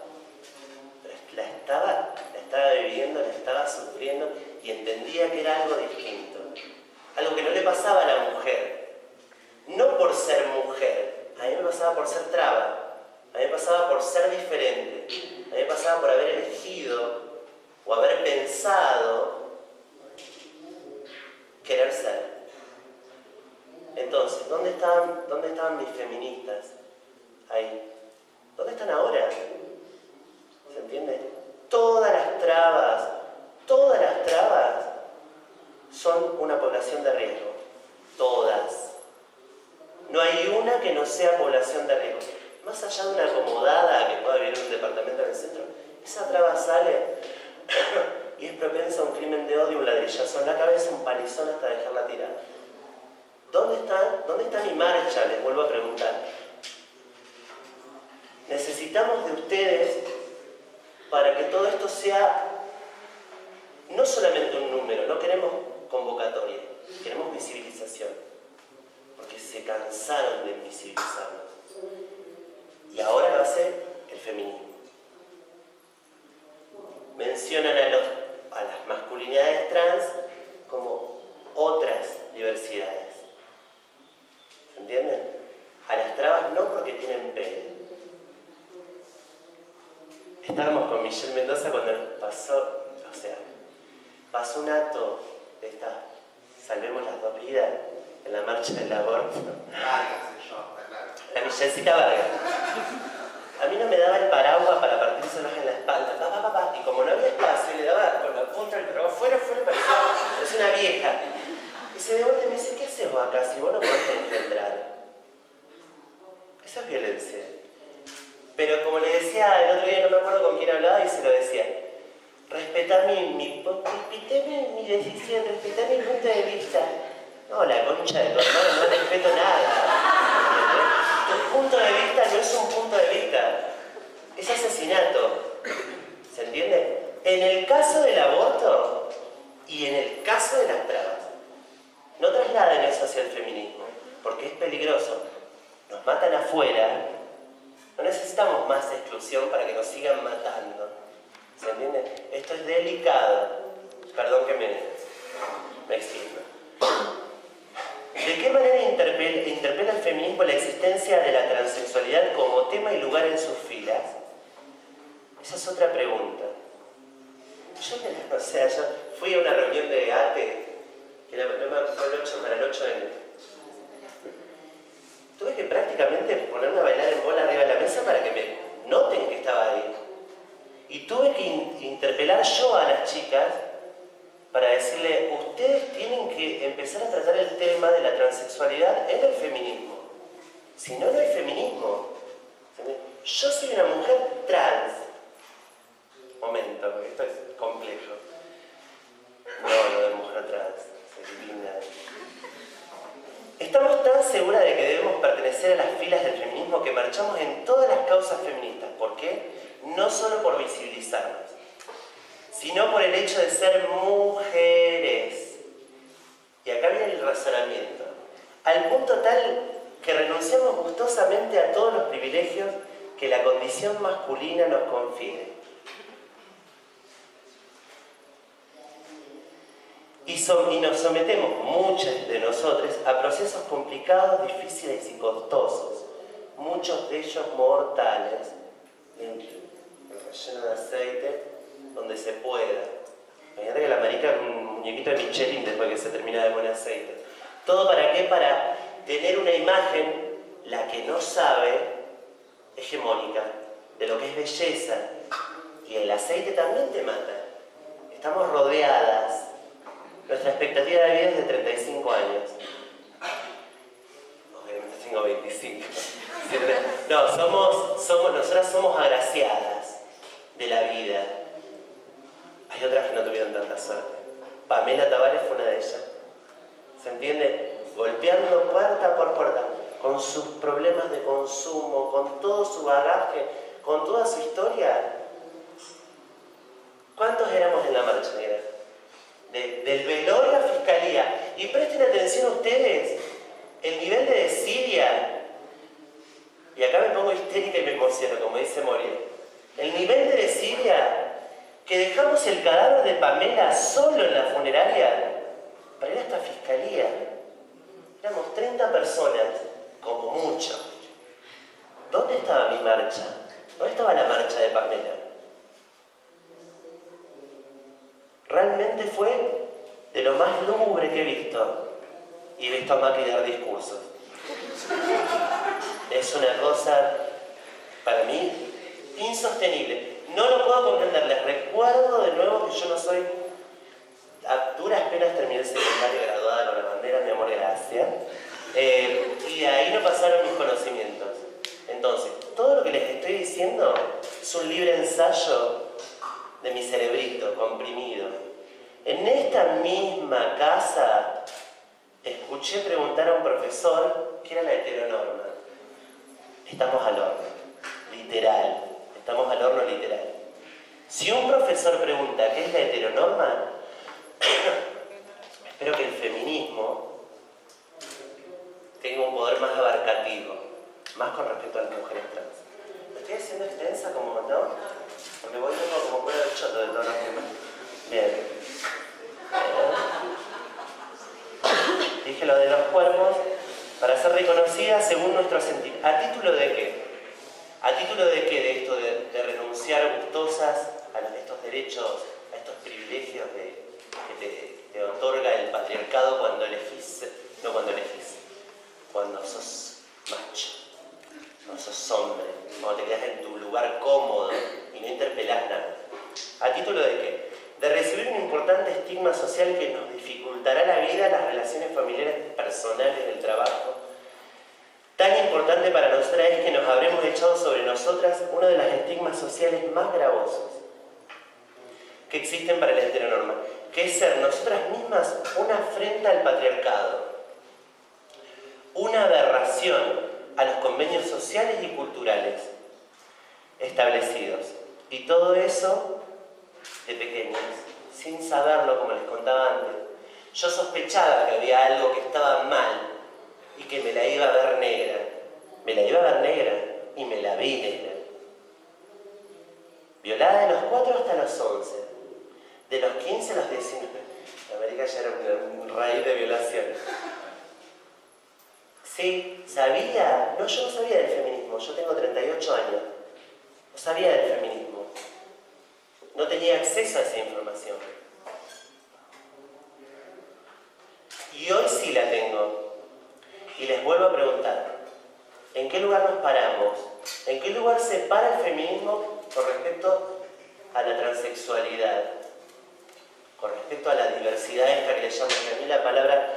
La estaba viviendo, la estaba sufriendo y entendía que era algo distinto. Algo que no le pasaba a la mujer. No por ser mujer, a mí me pasaba por ser traba, a mí me pasaba por ser diferente, a mí me pasaba por haber elegido o haber pensado querer ser. Entonces, ¿dónde estaban mis feministas? Ahí. ¿Dónde están ahora? ¿Se entiende? Todas las trabas son una población de riesgo. Todas. No hay una que no sea población de riesgo. Más allá de una acomodada que pueda vivir en un departamento en el centro, esa traba sale y es propensa a un crimen de odio, un ladrillazo en la cabeza, un palizón hasta dejarla tirada. ¿Dónde está mi marcha? Les vuelvo a preguntar. Necesitamos de ustedes para que todo esto sea no solamente un número, no queremos convocatoria, queremos visibilización. Porque se cansaron de invisibilizarnos. Y ahora va a ser el feminismo. Mencionan a las masculinidades trans como otras diversidades. ¿Se entienden? A las trabas no porque tienen pelo. Estábamos con Michelle Mendoza cuando pasó un acto de esta Salvemos las 2 vidas en la marcha del aborto. La Michelcita Vargas. A mí no me daba el paraguas para partírselos en la espalda, y como no había espacio, le daba con la punta del paraguas fuera, parecía una vieja. Y se devuelve y me dice, ¿qué haces vos acá si vos no podés entrar? Eso es violencia. Pero como le decía el otro día, no me acuerdo con quién hablaba, y se lo decía, respetá mi decisión, respetá mi punto de vista. No, la concha de tu hermano, no respeto nada. Tu punto de vista no es un punto de vista, es asesinato. ¿Se entiende? En el caso del aborto y en el caso de las trabas, no trasladen eso hacia el feminismo, porque es peligroso. Nos matan afuera, no necesitamos más exclusión para que nos sigan matando. ¿Se entiende? Esto es delicado. Perdón que me extiendo. ¿De qué manera interpela el feminismo la existencia de la transexualidad como tema y lugar en sus filas? Esa es otra pregunta. Yo fui a una reunión de ATE, que fue para el 8N. Tuve que prácticamente ponerme a bailar en bola arriba de la mesa para que me noten que estaba ahí. Y tuve que interpelar yo a las chicas para decirle, ustedes tienen que empezar a tratar el tema de la transexualidad en el feminismo. Si no, no hay feminismo. Yo soy una mujer trans. Momento, porque esto es complejo. No de mujer trans, se divina. Estamos tan seguras de que debemos pertenecer a las filas del feminismo que marchamos en todas las causas feministas. ¿Por qué? No solo por visibilizarnos, sino por el hecho de ser mujeres. Y acá viene el razonamiento. Al punto tal que renunciamos gustosamente a todos los privilegios que la condición masculina nos confiere. Y nos sometemos, muchas de nosotros, a procesos complicados, difíciles y costosos, muchos de ellos mortales, relleno de aceite, donde se pueda. Imagínate que la marica con un muñequito de Michelin después que se termina de poner aceite. ¿Todo para qué? Para tener una imagen, la que no sabe, hegemónica, de lo que es belleza. Y el aceite también te mata. Estamos rodeadas. Nuestra expectativa de vida es de 35 años. Obviamente tengo 25. No, nosotras somos agraciadas de la vida. Hay otras que no tuvieron tanta suerte. Pamela Tavares fue una de ellas. ¿Se entiende? Golpeando puerta por puerta, con sus problemas de consumo, con todo su bagaje, con toda su historia. ¿Cuántos éramos en la marcha negra? Del velorio a la fiscalía. Y presten atención ustedes, el nivel de desidia, y acá me pongo histérica y me emociono, como dice Moria, el nivel de desidia que dejamos el cadáver de Pamela solo en la funeraria para ir hasta fiscalía. Éramos 30 personas, como mucho. ¿Dónde estaba mi marcha? ¿Dónde estaba la marcha de Pamela? Realmente fue de lo más lúgubre que he visto. Y he visto a Macri dar discursos. Es una cosa, para mí, insostenible. No lo puedo comprender. Les recuerdo de nuevo que yo no soy... A duras penas terminé el secundario graduada con la bandera, mi amor, gracias. Y de ahí no pasaron mis conocimientos. Entonces, todo lo que les estoy diciendo es un libre ensayo de mi cerebrito comprimido. En esta misma casa escuché preguntar a un profesor qué era la heteronorma. Estamos al horno, literal. Estamos al horno literal. Si un profesor pregunta qué es la heteronorma, espero que el feminismo tenga un poder más abarcativo, más con respecto a las mujeres trans. ¿Lo estoy haciendo extensa como no? Porque voy como fuera del choto de todos los temas. Bien. Dije lo de los cuerpos para ser reconocidas según nuestro sentir. ¿A título de qué? ¿A título de qué? De esto de renunciar gustosas a estos derechos, a estos privilegios que te otorga el patriarcado cuando elegís, no cuando elegís, cuando sos macho, cuando sos hombre, cuando te quedas en tu lugar cómodo y no interpelás nada. ¿A título de qué? De recibir un importante estigma social que nos dificultará la vida, las relaciones familiares, personales, del trabajo. Tan importante para nosotras es que nos habremos echado sobre nosotras uno de los estigmas sociales más gravosos que existen para la heteronorma, que es ser nosotras mismas una afrenta al patriarcado, una aberración a los convenios sociales y culturales establecidos. Y todo eso de pequeñas, sin saberlo, como les contaba antes. Yo sospechaba que había algo que estaba mal y que me la iba a ver negra. Me la iba a ver negra y me la vi negra. Violada de los 4 hasta los 11, de los 15 a los 19. América ya era una raíz de violaciones. Sí, sabía. No, yo no sabía del feminismo. Yo tengo 38 años. No sabía del feminismo. No tenía acceso a esa información. Y hoy sí la tengo. Y les vuelvo a preguntar, ¿en qué lugar nos paramos? ¿En qué lugar se para el feminismo con respecto a la transexualidad? Con respecto respecto a la diversidad esta que le llaman, que a mí la palabra,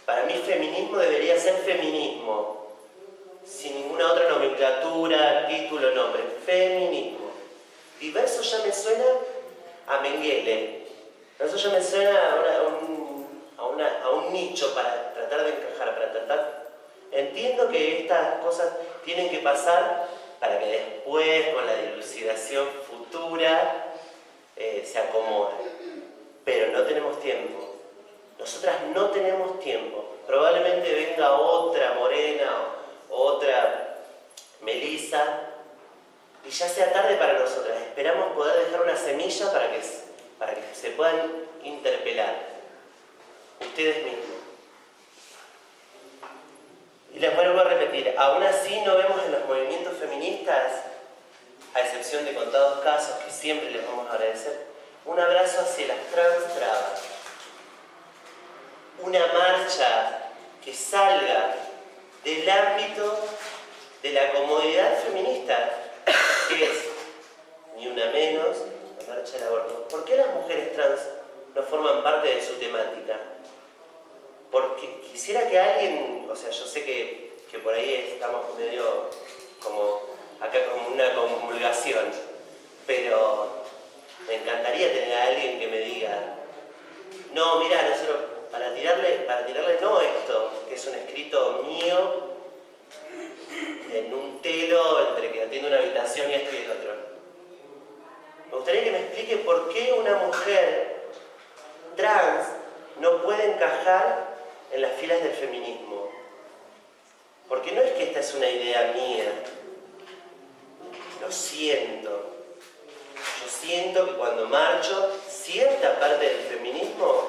para mí feminismo debería ser feminismo, sin ninguna otra nomenclatura, título, nombre, feminismo. Diverso ya me suena a Mengele, eso ya me suena a un nicho para tratar de encajar, para tratar. Entiendo que estas cosas tienen que pasar para que después, con la dilucidación futura, se acomoden. Pero no tenemos tiempo. Nosotras no tenemos tiempo. Probablemente venga otra Morena o otra Melissa y ya sea tarde para nosotras. Esperamos poder dejar una semilla para que se puedan interpelar ustedes mismos. Y les vuelvo a repetir, aún así no vemos en los movimientos feministas, a excepción de contados casos que siempre les vamos a agradecer, un abrazo hacia las trans. Una marcha que salga del ámbito de la comodidad feminista, que es ni una menos la marcha del aborto. ¿Por qué las mujeres trans no forman parte de su temática? Porque quisiera que alguien, o sea, yo sé que por ahí estamos medio como acá como una comulgación, pero me encantaría tener a alguien que me diga, no, mira, nosotros para tirarle no esto, que es un escrito mío en un telo entre que atiende una habitación y esto y el otro. Me gustaría que me explique por qué una mujer trans no puede encajar en las filas del feminismo. Porque no es que esta es una idea mía. Lo siento. Yo siento que cuando marcho, cierta parte del feminismo,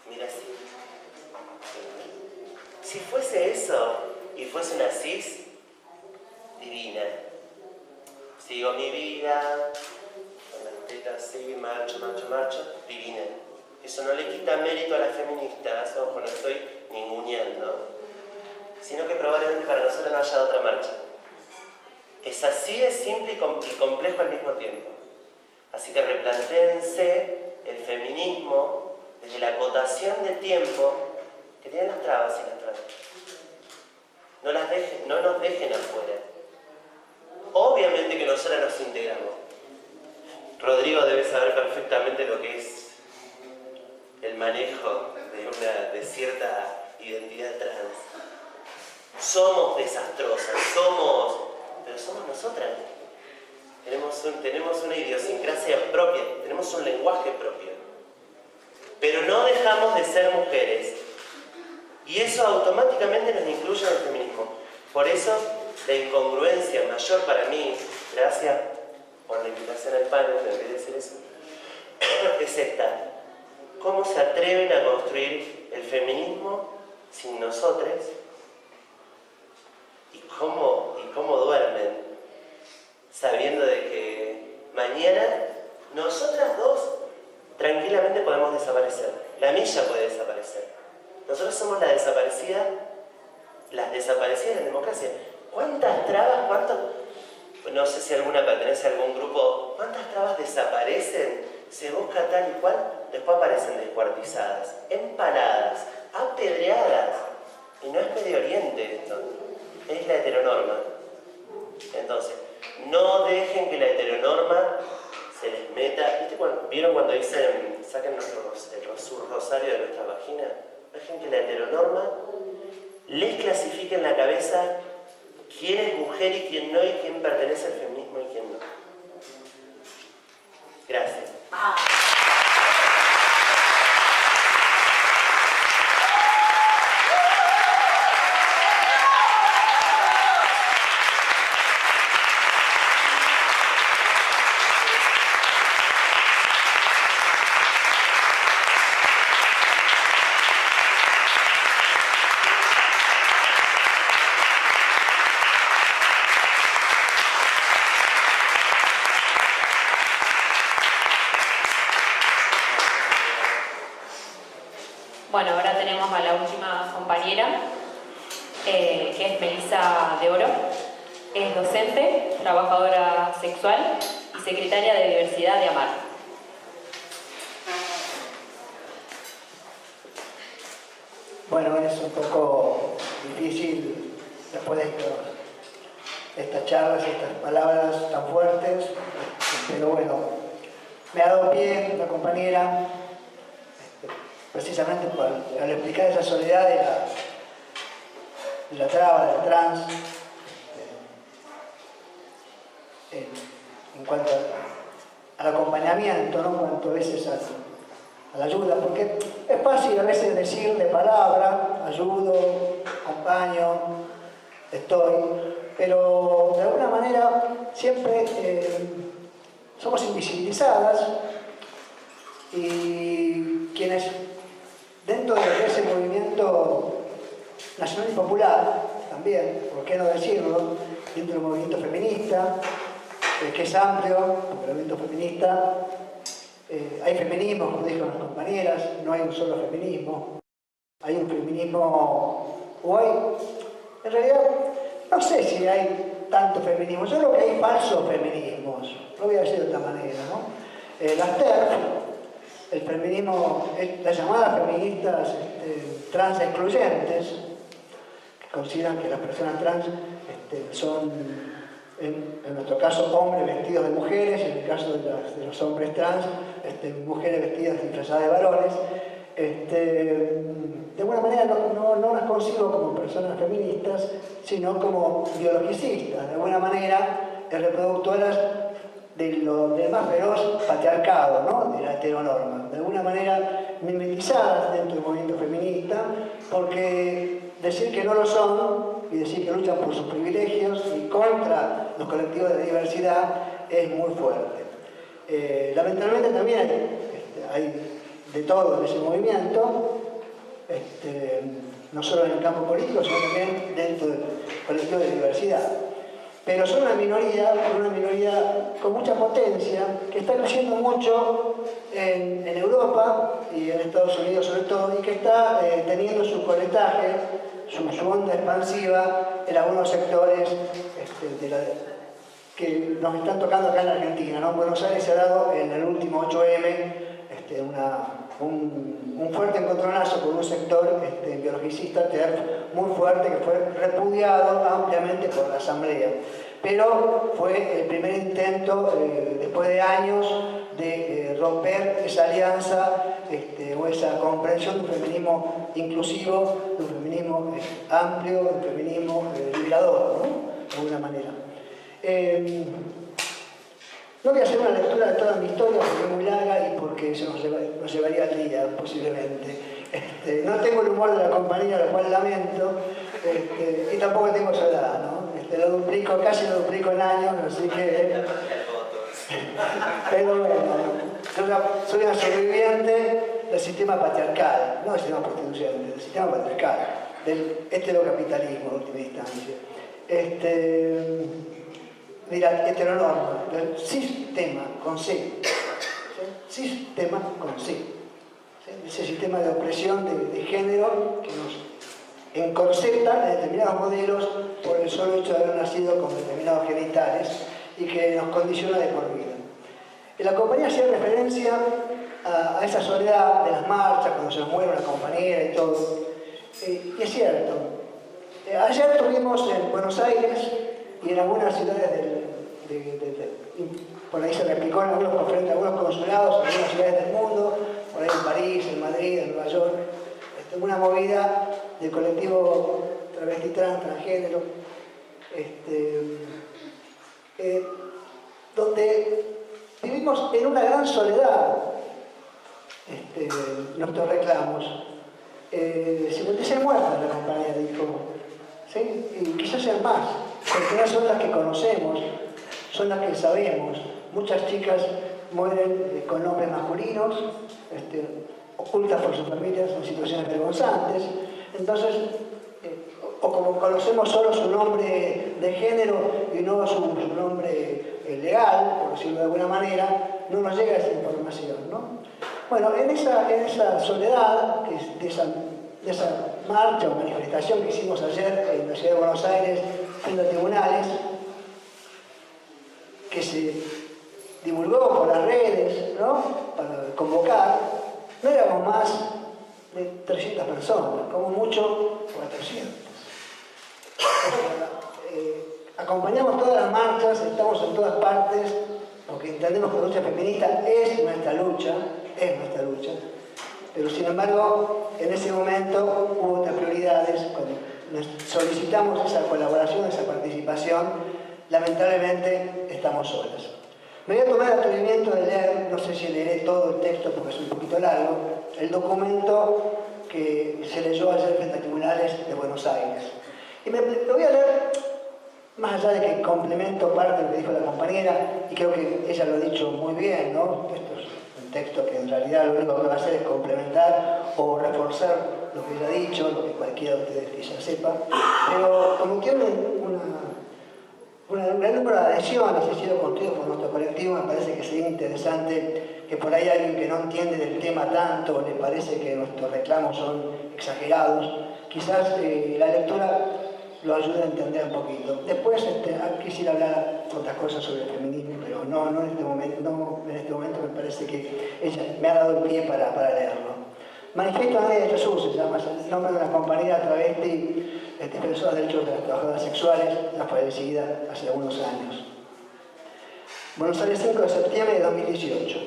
mira así. Si fuese eso y fuese una cis, divina. Sigo mi vida, con las tetas así, marcho, divina. Eso no le quita mérito a las feministas, ojo, no estoy ninguneando, sino que probablemente para nosotros no haya otra marcha. Es así de simple y complejo al mismo tiempo. Así que replantéense el feminismo desde la acotación de tiempo que tienen las trabas y las trans. No nos dejen afuera. Obviamente que nosotras nos integramos. Rodrigo debe saber perfectamente lo que es el manejo de cierta identidad trans. Somos desastrosas, pero somos nosotras. Tenemos una idiosincrasia propia, tenemos un lenguaje propio. Pero no dejamos de ser mujeres. Y eso automáticamente nos incluye en el feminismo. Por eso, la incongruencia mayor para mí, gracias por la invitación al panel, me olvidé decir eso, es esta. ¿Cómo se atreven a construir el feminismo sin nosotros? ¿Y cómo duermen? Sabiendo de que mañana nosotras dos tranquilamente podemos desaparecer. La milla puede desaparecer. Nosotros somos las desaparecidas en democracia. ¿Cuántas trabas, no sé si alguna pertenece a algún grupo, cuántas trabas desaparecen? Se busca tal y cual, después aparecen descuartizadas, empaladas, apedreadas. Y no es Medio Oriente esto, es la heteronorma. Entonces, no dejen que la heteronorma se les meta. ¿Vieron cuando dicen, saquen el rosario de nuestra vagina? Dejen que la heteronorma les clasifique en la cabeza quién es mujer y quién no, y quién pertenece al feminismo y quién no. Gracias. Bueno, ahora tenemos a la última compañera, que es Melissa de Oro. Es docente, trabajadora sexual y secretaria de Diversidad de AMAR. Bueno, es un poco difícil después de estas charlas, estas palabras tan fuertes, pero bueno, me ha dado pie la compañera, precisamente al explicar esa soledad de la traba, de la trans, en cuanto al acompañamiento, ¿no? En cuanto a veces a la ayuda, porque es fácil a veces decir de palabra, ayudo, acompaño, estoy, pero de alguna manera siempre somos invisibilizadas y quienes dentro de ese movimiento nacional y popular, también, ¿por qué no decirlo?, dentro del movimiento feminista, que es amplio, el movimiento feminista, hay feminismo, como dijeron las compañeras, no hay un solo feminismo, hay un feminismo, o hay, en realidad, no sé si hay tanto feminismo, yo creo que hay falsos feminismos, lo voy a decir de otra manera, ¿no? Las TERF, el feminismo, las llamadas feministas trans excluyentes, que consideran que las personas trans son, en nuestro caso, hombres vestidos de mujeres, en el caso de los hombres trans, mujeres vestidas disfrazadas de varones. De alguna manera no las consigo como personas feministas, sino como biologicistas, de alguna manera reproductoras del más feroz patriarcado, ¿no?, de la heteronorma, de alguna manera mimetizadas dentro del movimiento feminista, porque decir que no lo son y decir que luchan por sus privilegios y contra los colectivos de diversidad es muy fuerte. Lamentablemente también hay de todo en ese movimiento, no solo en el campo político, sino también dentro del colectivo de diversidad. Pero son una minoría con mucha potencia, que está creciendo mucho en Europa y en Estados Unidos sobre todo, y que está teniendo su coletaje, su onda expansiva en algunos sectores que nos están tocando acá en la Argentina, ¿no? En Buenos Aires se ha dado en el último 8M un fuerte encontronazo con un sector biologicista muy fuerte, que fue repudiado ampliamente por la Asamblea. Pero fue el primer intento, después de años, de romper esa alianza o esa comprensión de un feminismo inclusivo, de un feminismo amplio, de un feminismo liberador, ¿no?, de alguna manera. No voy a hacer una lectura de toda mi historia porque es muy larga y porque se nos llevaría el día, posiblemente. No tengo el humor de la compañía, lo cual lamento, y tampoco tengo esa edad, ¿no? Casi lo duplico en años, así que... Pero bueno, yo soy una sobreviviente del sistema patriarcal, no del sistema prostituyente, del sistema patriarcal, del heterocapitalismo en última instancia. Mira, heteronorma, del sistema con C, ¿sí? Sistema con C, ¿sí? Ese sistema de opresión de género que nos encorseta en determinados modelos por el solo hecho de haber nacido con determinados genitales y que nos condiciona de por vida. En la compañía hacía referencia a esa soledad de las marchas, cuando se nos muere una compañera y todo, y es cierto. Ayer tuvimos en Buenos Aires y en algunas ciudades por ahí se replicó en algunos consulados, en algunas ciudades del mundo, por ahí en París, en Madrid, en Nueva York, una movida del colectivo travesti trans, transgénero, donde vivimos en una gran soledad nuestros reclamos. 56 muertas la compañía dijo, ¿sí? Y quizás sean más, porque son las que conocemos, son las que sabemos. Muchas chicas mueren con nombres masculinos, ocultas por sus familias en situaciones vergonzantes. Entonces, o como conocemos solo su nombre de género y no su nombre legal, por decirlo de alguna manera, no nos llega esa información, ¿no? Bueno, en esa soledad, de esa marcha o manifestación que hicimos ayer en la ciudad de Buenos Aires, frente a tribunales, que se divulgó por las redes, ¿no?, para convocar, no éramos más de 300 personas, como mucho 400. Acompañamos todas las marchas, estamos en todas partes, porque entendemos que la lucha feminista es nuestra lucha, pero sin embargo, en ese momento hubo otras prioridades. Cuando solicitamos esa colaboración, esa participación, lamentablemente estamos solas. Me voy a tomar el atrevimiento de leer, no sé si leeré todo el texto porque es un poquito largo, el documento que se leyó ayer frente a tribunales de Buenos Aires. Y lo voy a leer, más allá de que complemento parte de lo que dijo la compañera, y creo que ella lo ha dicho muy bien, ¿no? Esto es un texto que en realidad lo único que va a hacer es complementar o reforzar lo que ella ha dicho, lo que cualquiera de ustedes quizá sepa, pero como tiene un gran número de adhesiones, ha sido construido por nuestro colectivo, me parece que sería interesante que por ahí alguien que no entiende del tema tanto, o le parece que nuestros reclamos son exagerados, quizás la lectura lo ayude a entender un poquito. Después quisiera hablar otras cosas sobre el feminismo, pero no en este momento me parece que ella me ha dado el pie para leerlo. Manifiesto a Nadie de Jesús se llama, es el nombre de una compañera travesti defensora de derechos de las trabajadoras sexuales, ya fallecida hace algunos años. Buenos Aires, 5 de septiembre de 2018.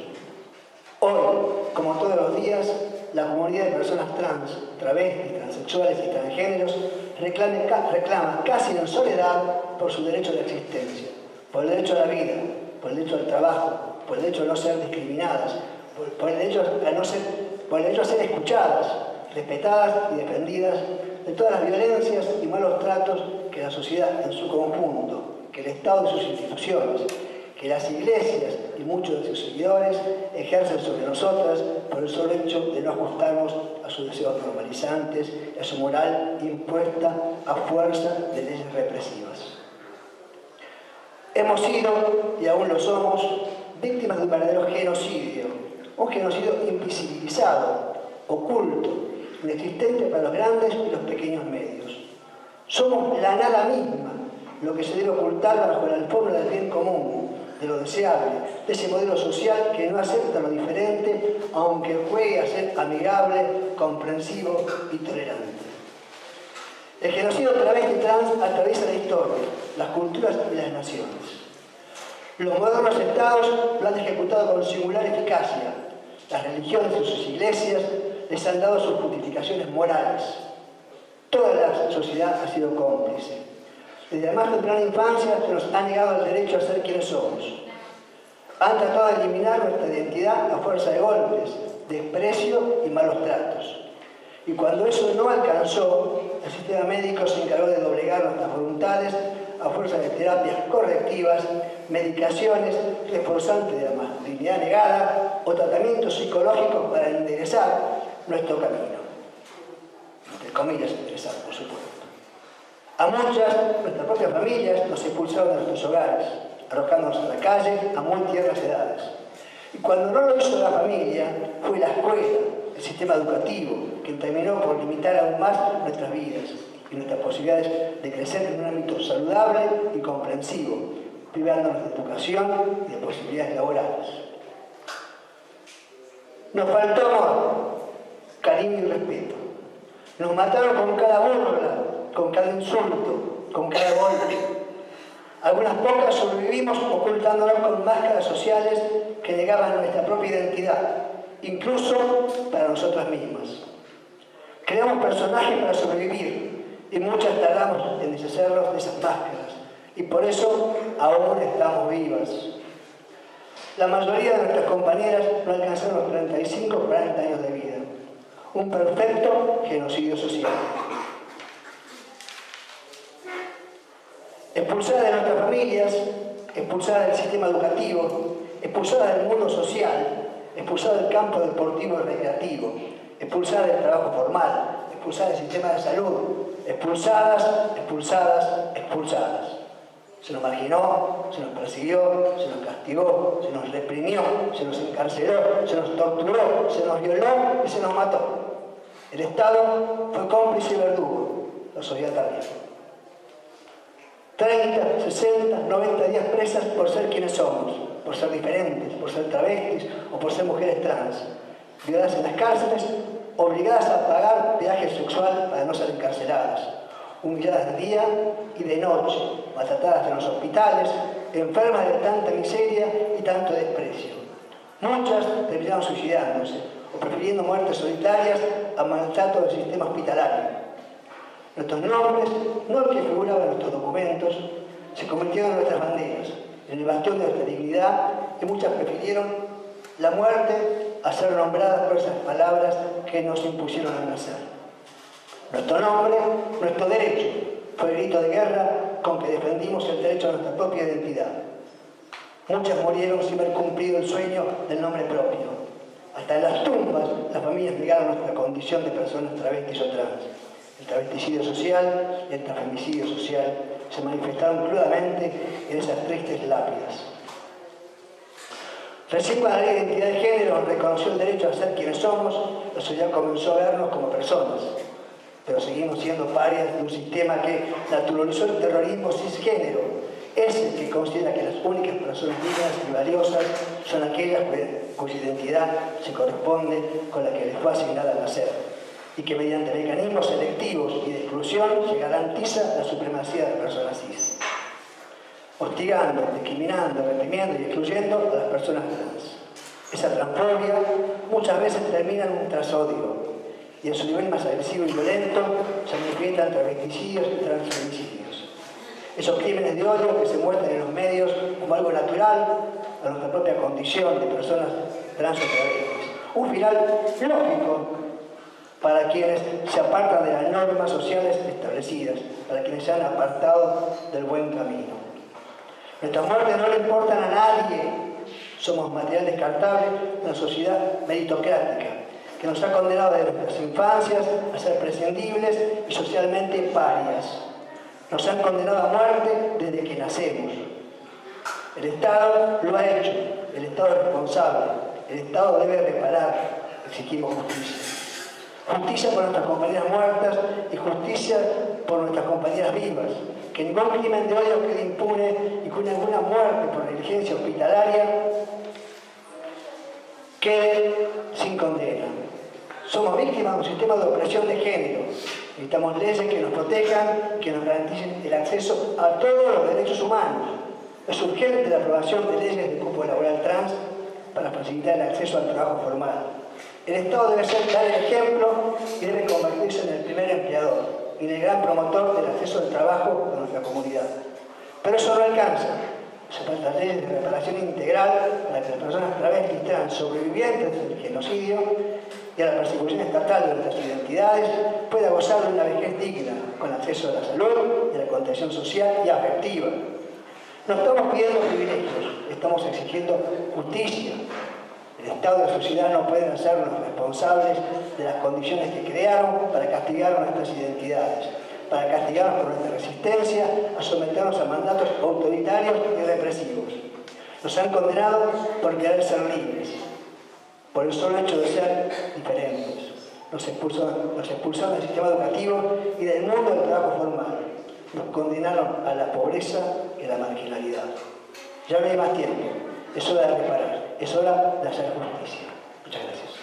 Hoy, como todos los días, la comunidad de personas trans, travestis, transexuales y transgéneros reclama casi en soledad por su derecho a la existencia, por el derecho a la vida, por el derecho al trabajo, por el derecho a no ser discriminadas, por el derecho a ser escuchadas, respetadas y defendidas de todas las violencias y malos tratos que la sociedad en su conjunto, que el Estado y sus instituciones, que las iglesias y muchos de sus seguidores ejercen sobre nosotras por el solo hecho de no ajustarnos a sus deseos normalizantes y a su moral impuesta a fuerza de leyes represivas. Hemos sido, y aún lo somos, víctimas de un verdadero genocidio, un genocidio invisibilizado, oculto, inexistente para los grandes y los pequeños medios. Somos la nada misma, lo que se debe ocultar bajo la alfombra del bien común, de lo deseable, de ese modelo social que no acepta lo diferente, aunque juegue a ser amigable, comprensivo y tolerante. El genocidio travesti y trans atraviesa la historia, las culturas y las naciones. Los modernos estados lo han ejecutado con singular eficacia. Las religiones y sus iglesias les han dado sus justificaciones morales. Toda la sociedad ha sido cómplice. Desde la más temprana infancia se nos ha negado el derecho a ser quienes somos. Han tratado de eliminar nuestra identidad a fuerza de golpes, desprecio y malos tratos. Y cuando eso no alcanzó, el sistema médico se encargó de doblegar nuestras voluntades a fuerza de terapias correctivas, medicaciones reforzantes de la masculinidad negada o tratamientos psicológicos para enderezar nuestro camino. Entre comillas, enderezar, por supuesto. A muchas, nuestras propias familias, nos expulsaron de nuestros hogares, arrojándonos a la calle a muy tiernas edades. Y cuando no lo hizo la familia, fue la escuela, el sistema educativo, que terminó por limitar aún más nuestras vidas y nuestras posibilidades de crecer en un ámbito saludable y comprensivo, privándonos de educación y de posibilidades laborales. Nos faltó amor, cariño y respeto. Nos mataron con cada burla, con cada insulto, con cada golpe. Algunas pocas sobrevivimos ocultándonos con máscaras sociales que negaban nuestra propia identidad, incluso para nosotras mismas. Creamos personajes para sobrevivir y muchas tardamos en deshacernos de esas máscaras y por eso aún estamos vivas. La mayoría de nuestras compañeras no alcanzaron los 35 o 40 años de vida. Un perfecto genocidio social. Expulsada de nuestras familias, expulsada del sistema educativo, expulsada del mundo social, expulsada del campo deportivo y recreativo, expulsada del trabajo formal, expulsada del sistema de salud, expulsadas. Se nos marginó, se nos persiguió, se nos castigó, se nos reprimió, se nos encarceló, se nos torturó, se nos violó y se nos mató. El Estado fue cómplice y verdugo, la sociedad también. 30, 60, 90 días presas por ser quienes somos, por ser diferentes, por ser travestis o por ser mujeres trans. Violadas en las cárceles obligadas a pagar peaje sexual para no ser encarceladas, humilladas de día y de noche, maltratadas en los hospitales, enfermas de tanta miseria y tanto desprecio. Muchas terminaron suicidándose o prefiriendo muertes solitarias a maltrato del sistema hospitalario. Nuestros nombres, no los que figuraban en nuestros documentos, se convirtieron en nuestras banderas, en el bastión de nuestra dignidad, y muchas prefirieron la muerte a ser nombradas por esas palabras que nos impusieron al nacer. Nuestro nombre, nuestro derecho, fue el grito de guerra con que defendimos el derecho a nuestra propia identidad. Muchas murieron sin haber cumplido el sueño del nombre propio. Hasta en las tumbas las familias negaron nuestra condición de personas travestis o trans. El travesticidio social y el transfemicidio social se manifestaron crudamente en esas tristes lápidas. Recién cuando la ley de identidad de género nos reconoció el derecho a ser quienes somos, la sociedad comenzó a vernos como personas. Pero seguimos siendo parias de un sistema que naturalizó el terrorismo cisgénero, ese que considera que las únicas personas dignas y valiosas son aquellas cuya identidad se corresponde con la que les fue asignada al nacer, y que mediante mecanismos selectivos y de exclusión se garantiza la supremacía de las personas cis, hostigando, discriminando, reprimiendo y excluyendo a las personas trans. Esa transfobia muchas veces termina en un trasodio, y en su nivel más agresivo y violento se manifiestan travesticidios y transfemicidios. Esos crímenes de odio que se muestran en los medios como algo natural a nuestra propia condición de personas trans o travestis. Un final lógico para quienes se apartan de las normas sociales establecidas, para quienes se han apartado del buen camino. Nuestras muertes no le importan a nadie. Somos material descartable de una sociedad meritocrática que nos ha condenado desde nuestras infancias a ser prescindibles y socialmente parias. Nos han condenado a muerte desde que nacemos. El Estado lo ha hecho, el Estado es responsable, el Estado debe reparar, exigimos justicia. Justicia por nuestras compañeras muertas y justicia por nuestras compañeras vivas. Que ningún crimen de odio quede impune y que ninguna muerte por negligencia hospitalaria quede sin condena. Somos víctimas de un sistema de opresión de género. Necesitamos leyes que nos protejan, que nos garanticen el acceso a todos los derechos humanos. Es urgente la aprobación de leyes de cupo laboral trans para facilitar el acceso al trabajo formal. El Estado debe dar el ejemplo y debe convertirse en el primer empleador y en el gran promotor del acceso al trabajo de nuestra comunidad. Pero eso no alcanza. Se faltan leyes de reparación integral para que las personas travestis trans sobrevivientes del genocidio y a la persecución estatal de nuestras identidades pueda gozar de una vejez digna, con acceso a la salud y a la contención social y afectiva. No estamos pidiendo privilegios, estamos exigiendo justicia. El Estado y la sociedad no pueden hacernos responsables de las condiciones que crearon para castigar nuestras identidades, para castigarnos por nuestra resistencia a someternos a mandatos autoritarios y represivos. Nos han condenado por querer ser libres, por el solo hecho de ser diferentes. Nos expulsaron del sistema educativo y del mundo del trabajo formal. Nos condenaron a la pobreza y a la marginalidad. Ya no hay más tiempo. Es hora de reparar. Es hora de hacer justicia. Muchas gracias.